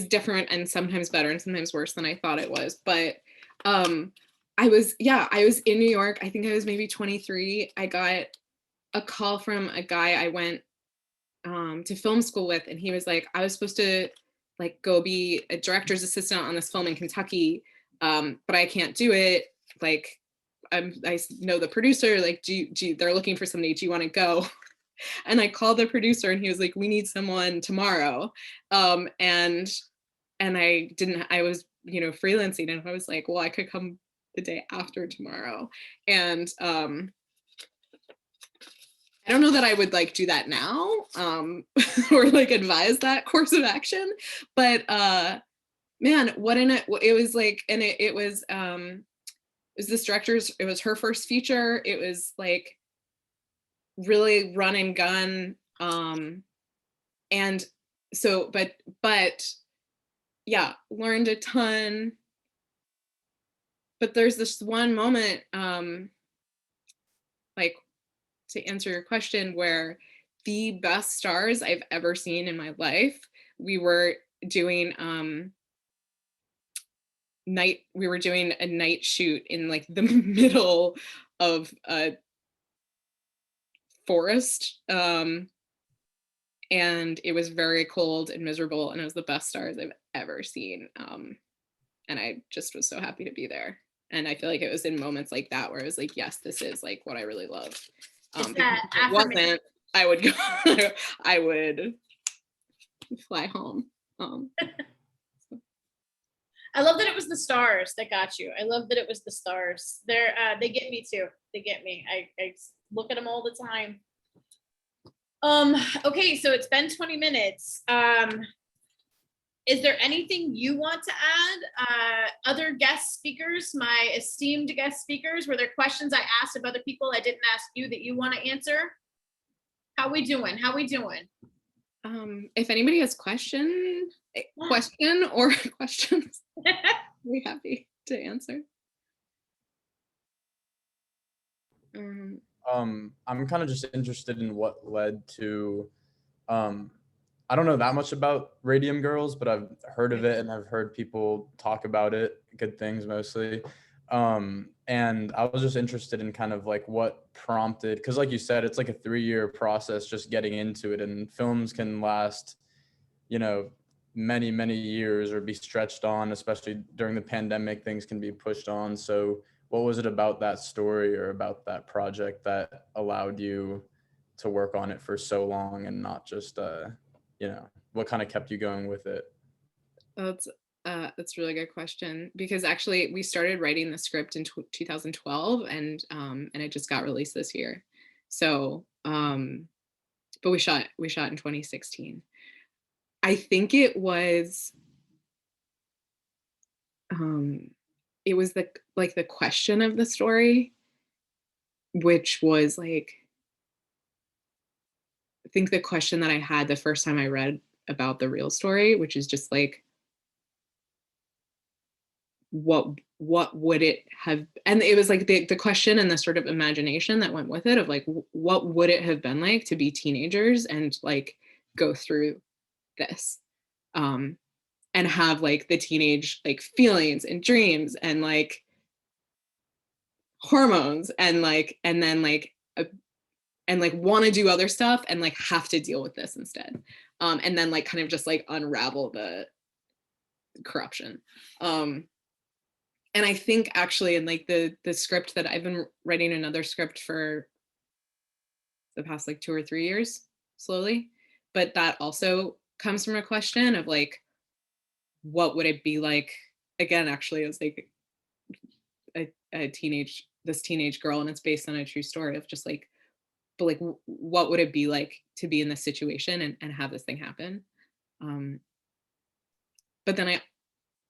different and sometimes better and sometimes worse than I thought it was. But I was in New York. I think I was maybe 23. I got a call from a guy I went to film school with, and he was like, I was supposed to like go be a director's assistant on this film in Kentucky, but I can't do it. Like, I know the producer, like, they're looking for somebody, do you want to go? And I called the producer and he was like, we need someone tomorrow. And I was, freelancing, and I was like, well, I could come the day after tomorrow. And I don't know that I would like do that now, or like advise that course of action, but man, it was like, and it was this director's, it was her first feature. It was like really run and gun. And so, but yeah, learned a ton. But there's this one moment, like, to answer your question, where the best stars I've ever seen in my life, we were doing a night shoot in like the middle of a forest, and it was very cold and miserable, and it was the best stars I've ever seen, and I just was so happy to be there. And I feel like it was in moments like that where I was like, yes, this is like what I really love. Is Because that if it wasn't, I would go, I would fly home. I love that it was the stars that got you. I love that it was the stars. They get me too. They get me. I look at them all the time. Okay, so it's been 20 minutes. Is there anything you want to add? Other guest speakers, my esteemed guest speakers, were there questions I asked of other people I didn't ask you that you want to answer? How we doing? If anybody has question or questions, we're happy to answer. I'm kind of just interested in what led to, I don't know that much about Radium Girls, but I've heard of it and I've heard people talk about it, good things mostly. And I was just interested in kind of like what prompted, because like you said, it's like a 3-year process just getting into it, and films can last, many, many years or be stretched on, especially during the pandemic, things can be pushed on. So what was it about that story or about that project that allowed you to work on it for so long and not just, what kind of kept you going with it? That's a really good question, because actually we started writing the script in 2012, and it just got released this year. So, but we shot in 2016. I think it was the question of the story, which was like, I think the question that I had the first time I read about the real story, which is just like, what would it have, and it was like the question and the sort of imagination that went with it of like, what would it have been like to be teenagers and like go through this, and have like the teenage like feelings and dreams and like hormones and like, and then like and like want to do other stuff and like have to deal with this instead, and then like kind of just like unravel the corruption. And I think actually in like the script that I've been writing, another script for the past like 2 or 3 years slowly, but that also comes from a question of like, what would it be like, again, actually as like a teenage girl, and it's based on a true story of just like, but like, what would it be like to be in this situation and have this thing happen? But then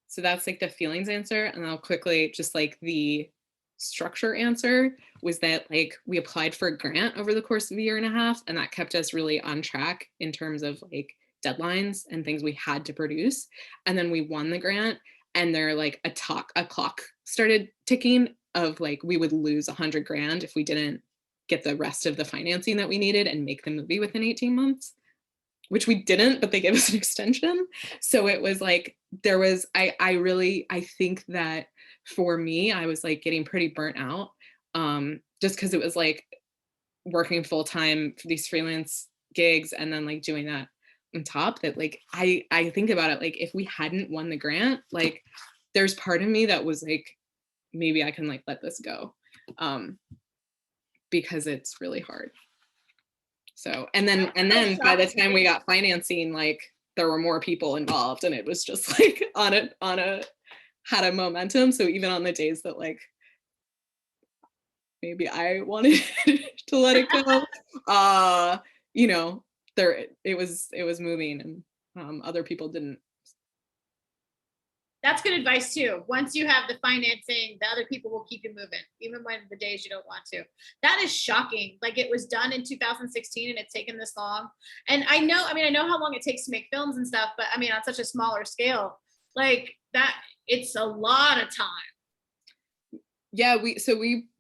so that's like the feelings answer. And I'll quickly just like the structure answer was that like we applied for a grant over the course of a year and a half, and that kept us really on track in terms of like deadlines and things we had to produce. And then we won the grant, and there like a clock started ticking of like, we would lose $100,000 if we didn't get the rest of the financing that we needed and make the movie within 18 months, which we didn't, but they gave us an extension. So it was like, there was, I think that for me, I was like getting pretty burnt out, just because it was like working full time for these freelance gigs and then like doing that on top, that like I think about it, like if we hadn't won the grant, like there's part of me that was like, maybe I can like let this go, because it's really hard. So, and then by the time we got financing, like there were more people involved, and it was just like had a momentum. So even on the days that like maybe I wanted to let it go, you know, it was moving, and other people didn't. That's good advice too. Once you have the financing, the other people will keep you moving, even when the days you don't want to. That is shocking. Like it was done in 2016 and it's taken this long. And I know how long it takes to make films and stuff, but I mean, on such a smaller scale, like that, it's a lot of time. Yeah, we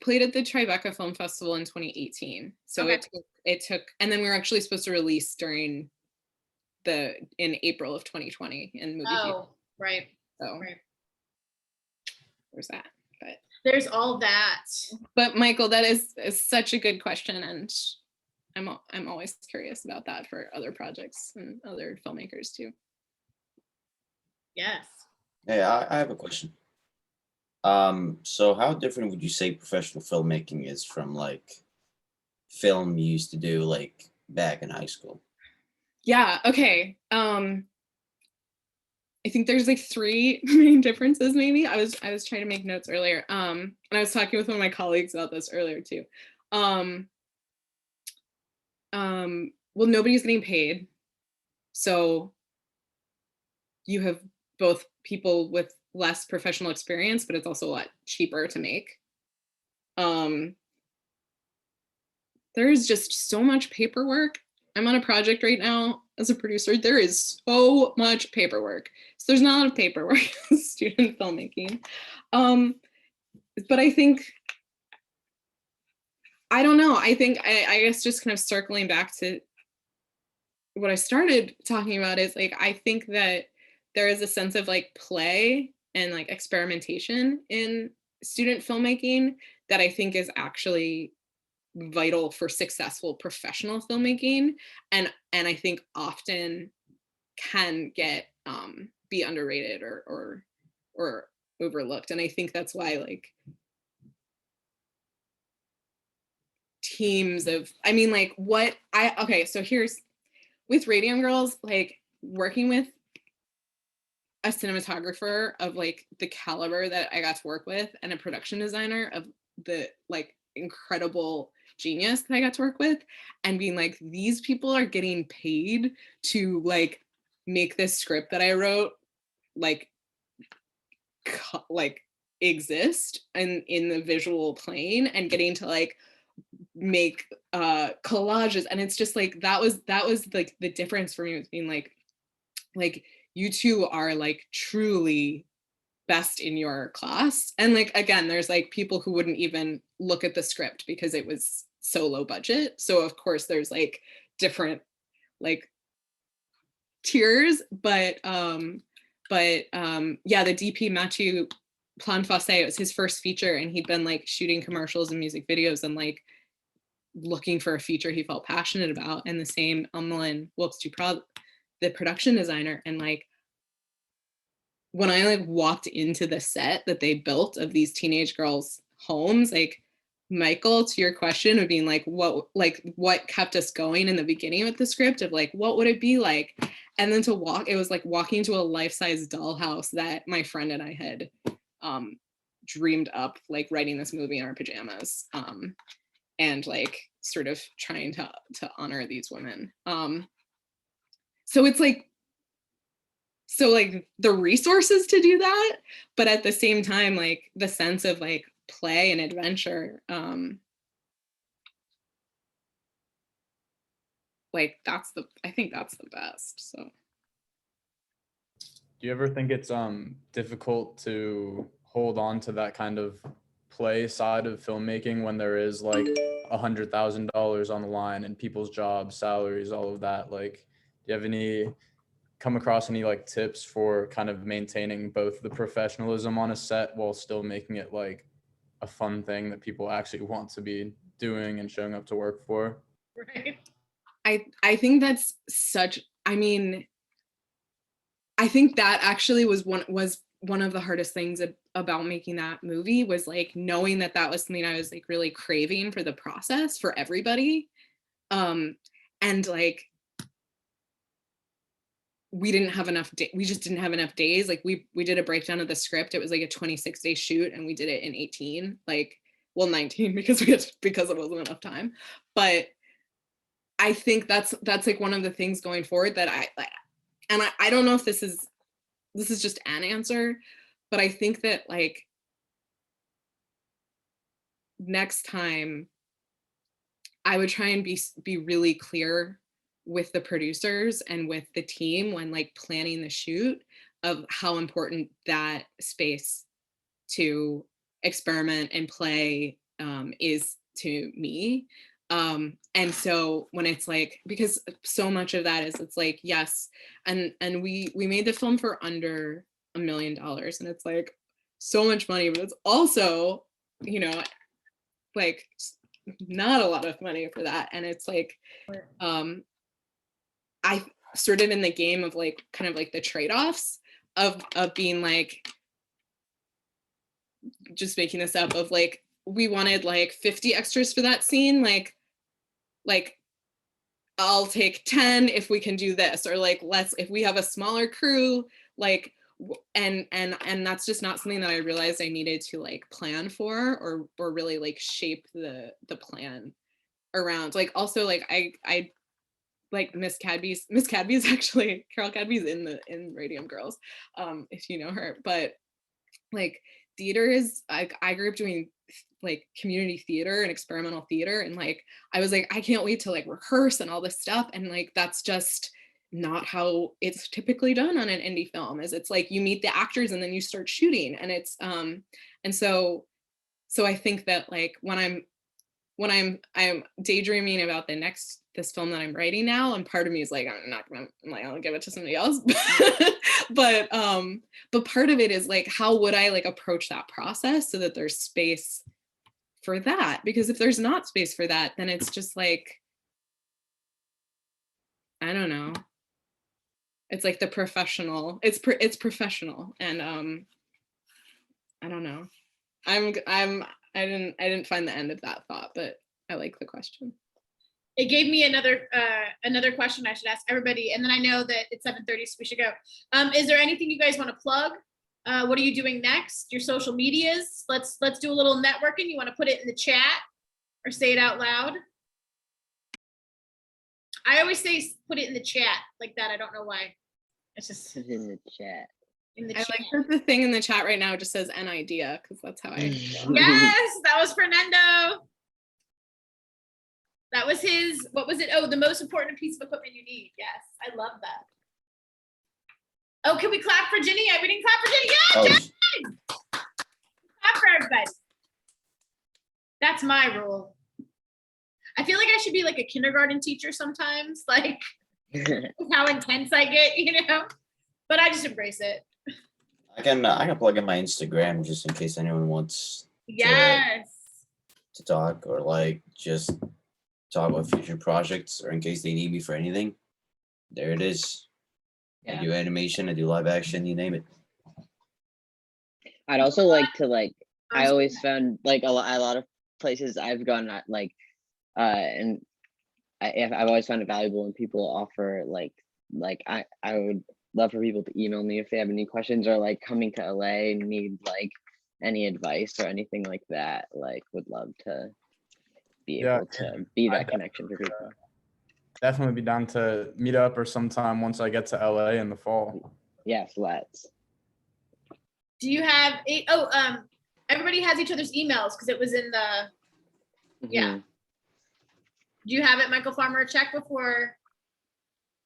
played at the Tribeca Film Festival in 2018. So Okay. it took, and then we were actually supposed to release in April of 2020 in movie theater. Right. So Right. there's that. But there's all that. But Michael, that is such a good question, and I'm always curious about that for other projects and other filmmakers too. Yes. Hey, I have a question. So how different would you say professional filmmaking is from like film you used to do like back in high school? Yeah, okay. I think there's like 3 main differences maybe. I was trying to make notes earlier. And I was talking with one of my colleagues about this earlier too. Well, nobody's getting paid. So you have both people with less professional experience, but it's also a lot cheaper to make. There's just so much paperwork. I'm on a project right now as a producer. There is so much paperwork. So there's not a lot of paperwork in student filmmaking. But I think, I don't know. I think, I guess just kind of circling back to what I started talking about is like, I think that there is a sense of like play and like experimentation in student filmmaking that I think is actually vital for successful professional filmmaking, and I think often can get be underrated or overlooked. And I think that's why like teams of, I mean, like okay, so here's with Radium Girls, like working with a cinematographer of like the caliber that I got to work with and a production designer of the like incredible genius that I got to work with, and being like, these people are getting paid to like make this script that I wrote like exist and in the visual plane, and getting to like make collages. And it's just like that was like the difference for me, was being like you two are like truly best in your class. And like, again, there's like people who wouldn't even look at the script because it was so low budget. So of course there's like different like tiers, but yeah, the DP Mathieu Planfosse, it was his first feature, and he'd been like shooting commercials and music videos and like looking for a feature he felt passionate about. And the same Amelin Wilkes-Duprat, the production designer. And like when I like walked into the set that they built of these teenage girls' homes, like Michael, to your question of being like what kept us going in the beginning with the script of like, what would it be like? And then it was like walking to a life-size dollhouse that my friend and I had dreamed up, like writing this movie in our pajamas, and like sort of trying to honor these women. So it's like, so like the resources to do that, but at the same time, like the sense of like play and adventure, like I think that's the best. So do you ever think it's difficult to hold on to that kind of play side of filmmaking when there is like $100,000 on the line and people's jobs, salaries, all of that? Like, do you have come across any like tips for kind of maintaining both the professionalism on a set while still making it like a fun thing that people actually want to be doing and showing up to work for? Right. I think that's such, I mean, I think that actually was one of the hardest things about making that movie, was like knowing that that was something I was like really craving for the process for everybody. And like we didn't have enough we just didn't have enough days. Like we did a breakdown of the script. It was like a 26-day shoot and we did it in 18, like, well, 19 because it wasn't enough time. But I think that's like one of the things going forward that I don't know if this is just an answer, but I think that like next time I would try and be really clear with the producers and with the team when like planning the shoot of how important that space to experiment and play is to me. And so when it's like, because so much of that is, it's like, yes, and we made the film for under $1 million, and it's like so much money, but it's also, you know, like not a lot of money for that. And it's like I sort of in the game of like kind of like the trade-offs of being like, just making this up, of like we wanted like 50 extras for that scene, like I'll take 10 if we can do this, or like if we have a smaller crew, like and that's just not something that I realized I needed to like plan for or really like shape the plan around. Like also like I like Miss Cadby's actually, Carol Cadby's in Radium Girls, if you know her. But like theater is, I grew up doing like community theater and experimental theater, and like I was like, I can't wait to like rehearse and all this stuff, and like that's just not how it's typically done on an indie film. Is it's like you meet the actors and then you start shooting, and it's and so I think that like when I'm daydreaming about this film that I'm writing now, and part of me is like, I'll give it to somebody else. but part of it is like, how would I like approach that process so that there's space for that? Because if there's not space for that, then it's just like, I don't know. It's like the professional, it's professional. And I don't know. I didn't find the end of that thought, but I like the question. It gave me another question I should ask everybody, and then I know that it's 7:30, so we should go. Is there anything you guys want to plug? What are you doing next? Your social medias? Let's do a little networking. You want to put it in the chat or say it out loud? I always say put it in the chat like that. I don't know why. It's just Put it in the chat. in the I chat. like that the thing in the chat right now just says an idea, because that's how I feel. Yes, that was Fernando. That was his, what was it? Oh, the most important piece of equipment you need. Yes, I love that. Oh, can we clap for Ginny? We didn't clap for Ginny. Yeah, Ginny! Clap for everybody. That's my rule. I feel like I should be like a kindergarten teacher sometimes, like how intense I get, you know? But I just embrace it. I can plug in my Instagram just in case anyone wants Yes. to talk, or like just talk about future projects, or in case they need me for anything. There it is. Yeah. I do animation, I do live action, you name it. I'd also like to like, I always found like a lot of places I've gone at, like and I've always found it valuable when people offer like I would love for people to email me if they have any questions, or like coming to LA and need like any advice or anything like that. Like would love to be able to be that connection for people. Definitely be down to meet up or sometime once I get to LA in the fall. Yes, let's. Do you have everybody has each other's emails because it was in the yeah. Do you have it, Michael Farmer? Check before.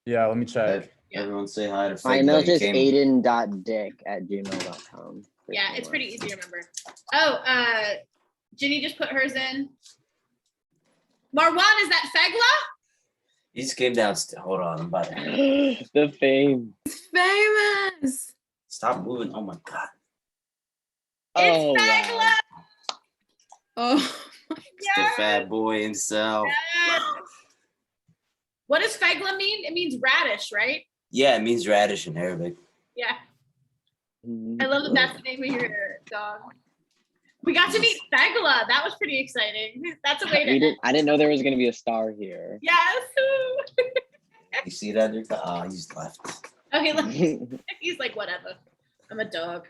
Yeah, let me check. Everyone say hi to My Fred. email is aiden.dick@gmail.com. Yeah, it's pretty easy to remember. Oh, Ginny just put hers in. Marwan, is that Fegla? He just came down. Hold on, I'm about to. The fame. It's famous. Stop moving. Oh my god. It's Oh, Fegla. wow. Oh, It's the fat boy himself. Yes. What does fegla mean? It means radish, right? Yeah, it means radish in Arabic. Yeah. I love that that's the name of your dog. We got to meet Fegla. That was pretty exciting. That's a way to. I didn't know there was gonna be a star here. Yes. You see that? Oh, he's left. Okay, look, he's like, whatever. I'm a dog.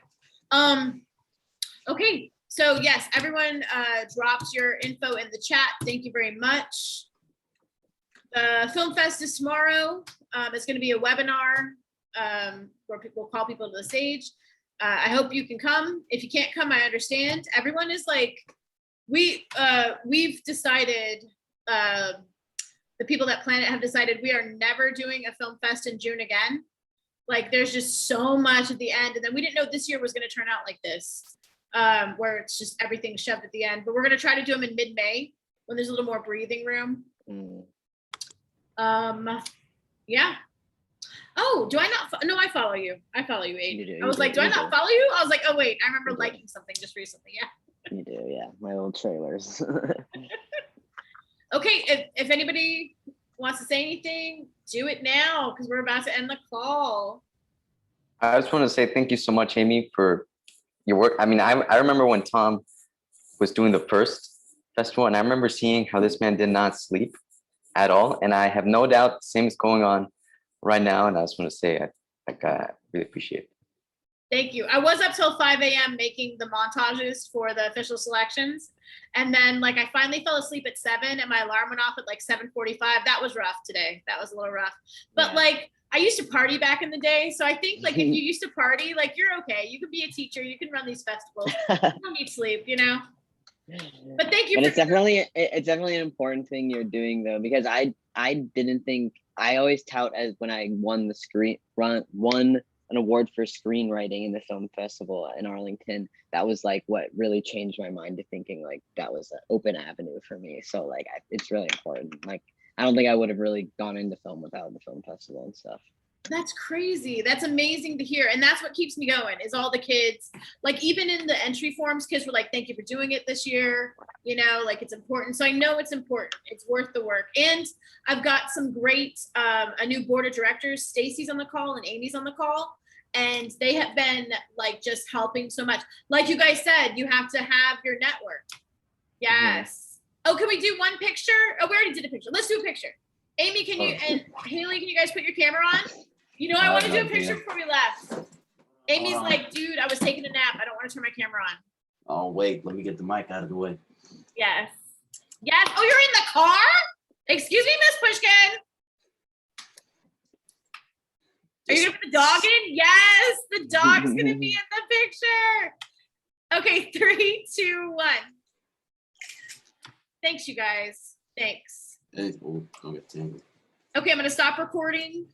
Okay, so yes, everyone dropped your info in the chat. Thank you very much. The Film Fest is tomorrow. It's going to be a webinar where people call people to the stage. I hope you can come. If you can't come, I understand. Everyone is like, we've decided, the people that plan it have decided we are never doing a film fest in June again. Like there's just so much at the end. And then we didn't know this year was going to turn out like this, where it's just everything shoved at the end. But we're going to try to do them in mid-May when there's a little more breathing room. Yeah. Oh, do I not? No, I follow you. I follow you, Aiden. I was like, do I not follow you? I was like, oh wait, I remember liking something just recently. Yeah. You do, yeah. My old trailers. Okay, if anybody wants to say anything, do it now because we're about to end the call. I just want to say thank you so much, Amy, for your work. I mean, I remember when Tom was doing the first festival, and I remember seeing how this man did not sleep at all. And I have no doubt the same is going on right now. And I just want to say, I really appreciate it. Thank you. I was up till 5 a.m. making the montages for the official selections. And then like I finally fell asleep at 7 and my alarm went off at like 7:45. That was rough today. That was a little rough. But like I used to party back in the day. So I think like if you used to party, like you're okay. You could be a teacher. You can run these festivals. You don't need sleep, you know? But thank you. But it's definitely an important thing you're doing though, because I didn't think, I always tout as when I won an award for screenwriting in the film festival in Arlington, that was like what really changed my mind to thinking like that was an open avenue for me. So like it's really important. Like I don't think I would have really gone into film without the film festival and stuff. That's crazy. That's amazing to hear. And that's what keeps me going is all the kids, like even in the entry forms, kids were like, thank you for doing it this year. You know, like it's important. So I know it's important. It's worth the work. And I've got some great, a new board of directors. Stacy's on the call and Amy's on the call. And they have been like just helping so much. Like you guys said, you have to have your network. Yes. Oh, can we do one picture? Oh, we already did a picture. Let's do a picture. Amy, can you, and Haley, can you guys put your camera on? You know, I want to do a picture before we left. Amy's like, dude, I was taking a nap. I don't want to turn my camera on. Oh, wait, let me get the mic out of the way. Yes. Yes. Oh, you're in the car? Excuse me, Miss Pushkin. Are you gonna put the dog in? Yes, the dog's gonna be in the picture. Okay, 3, 2, 1. Thanks, you guys. Thanks. Hey, we'll go get tangled. Okay, I'm gonna stop recording.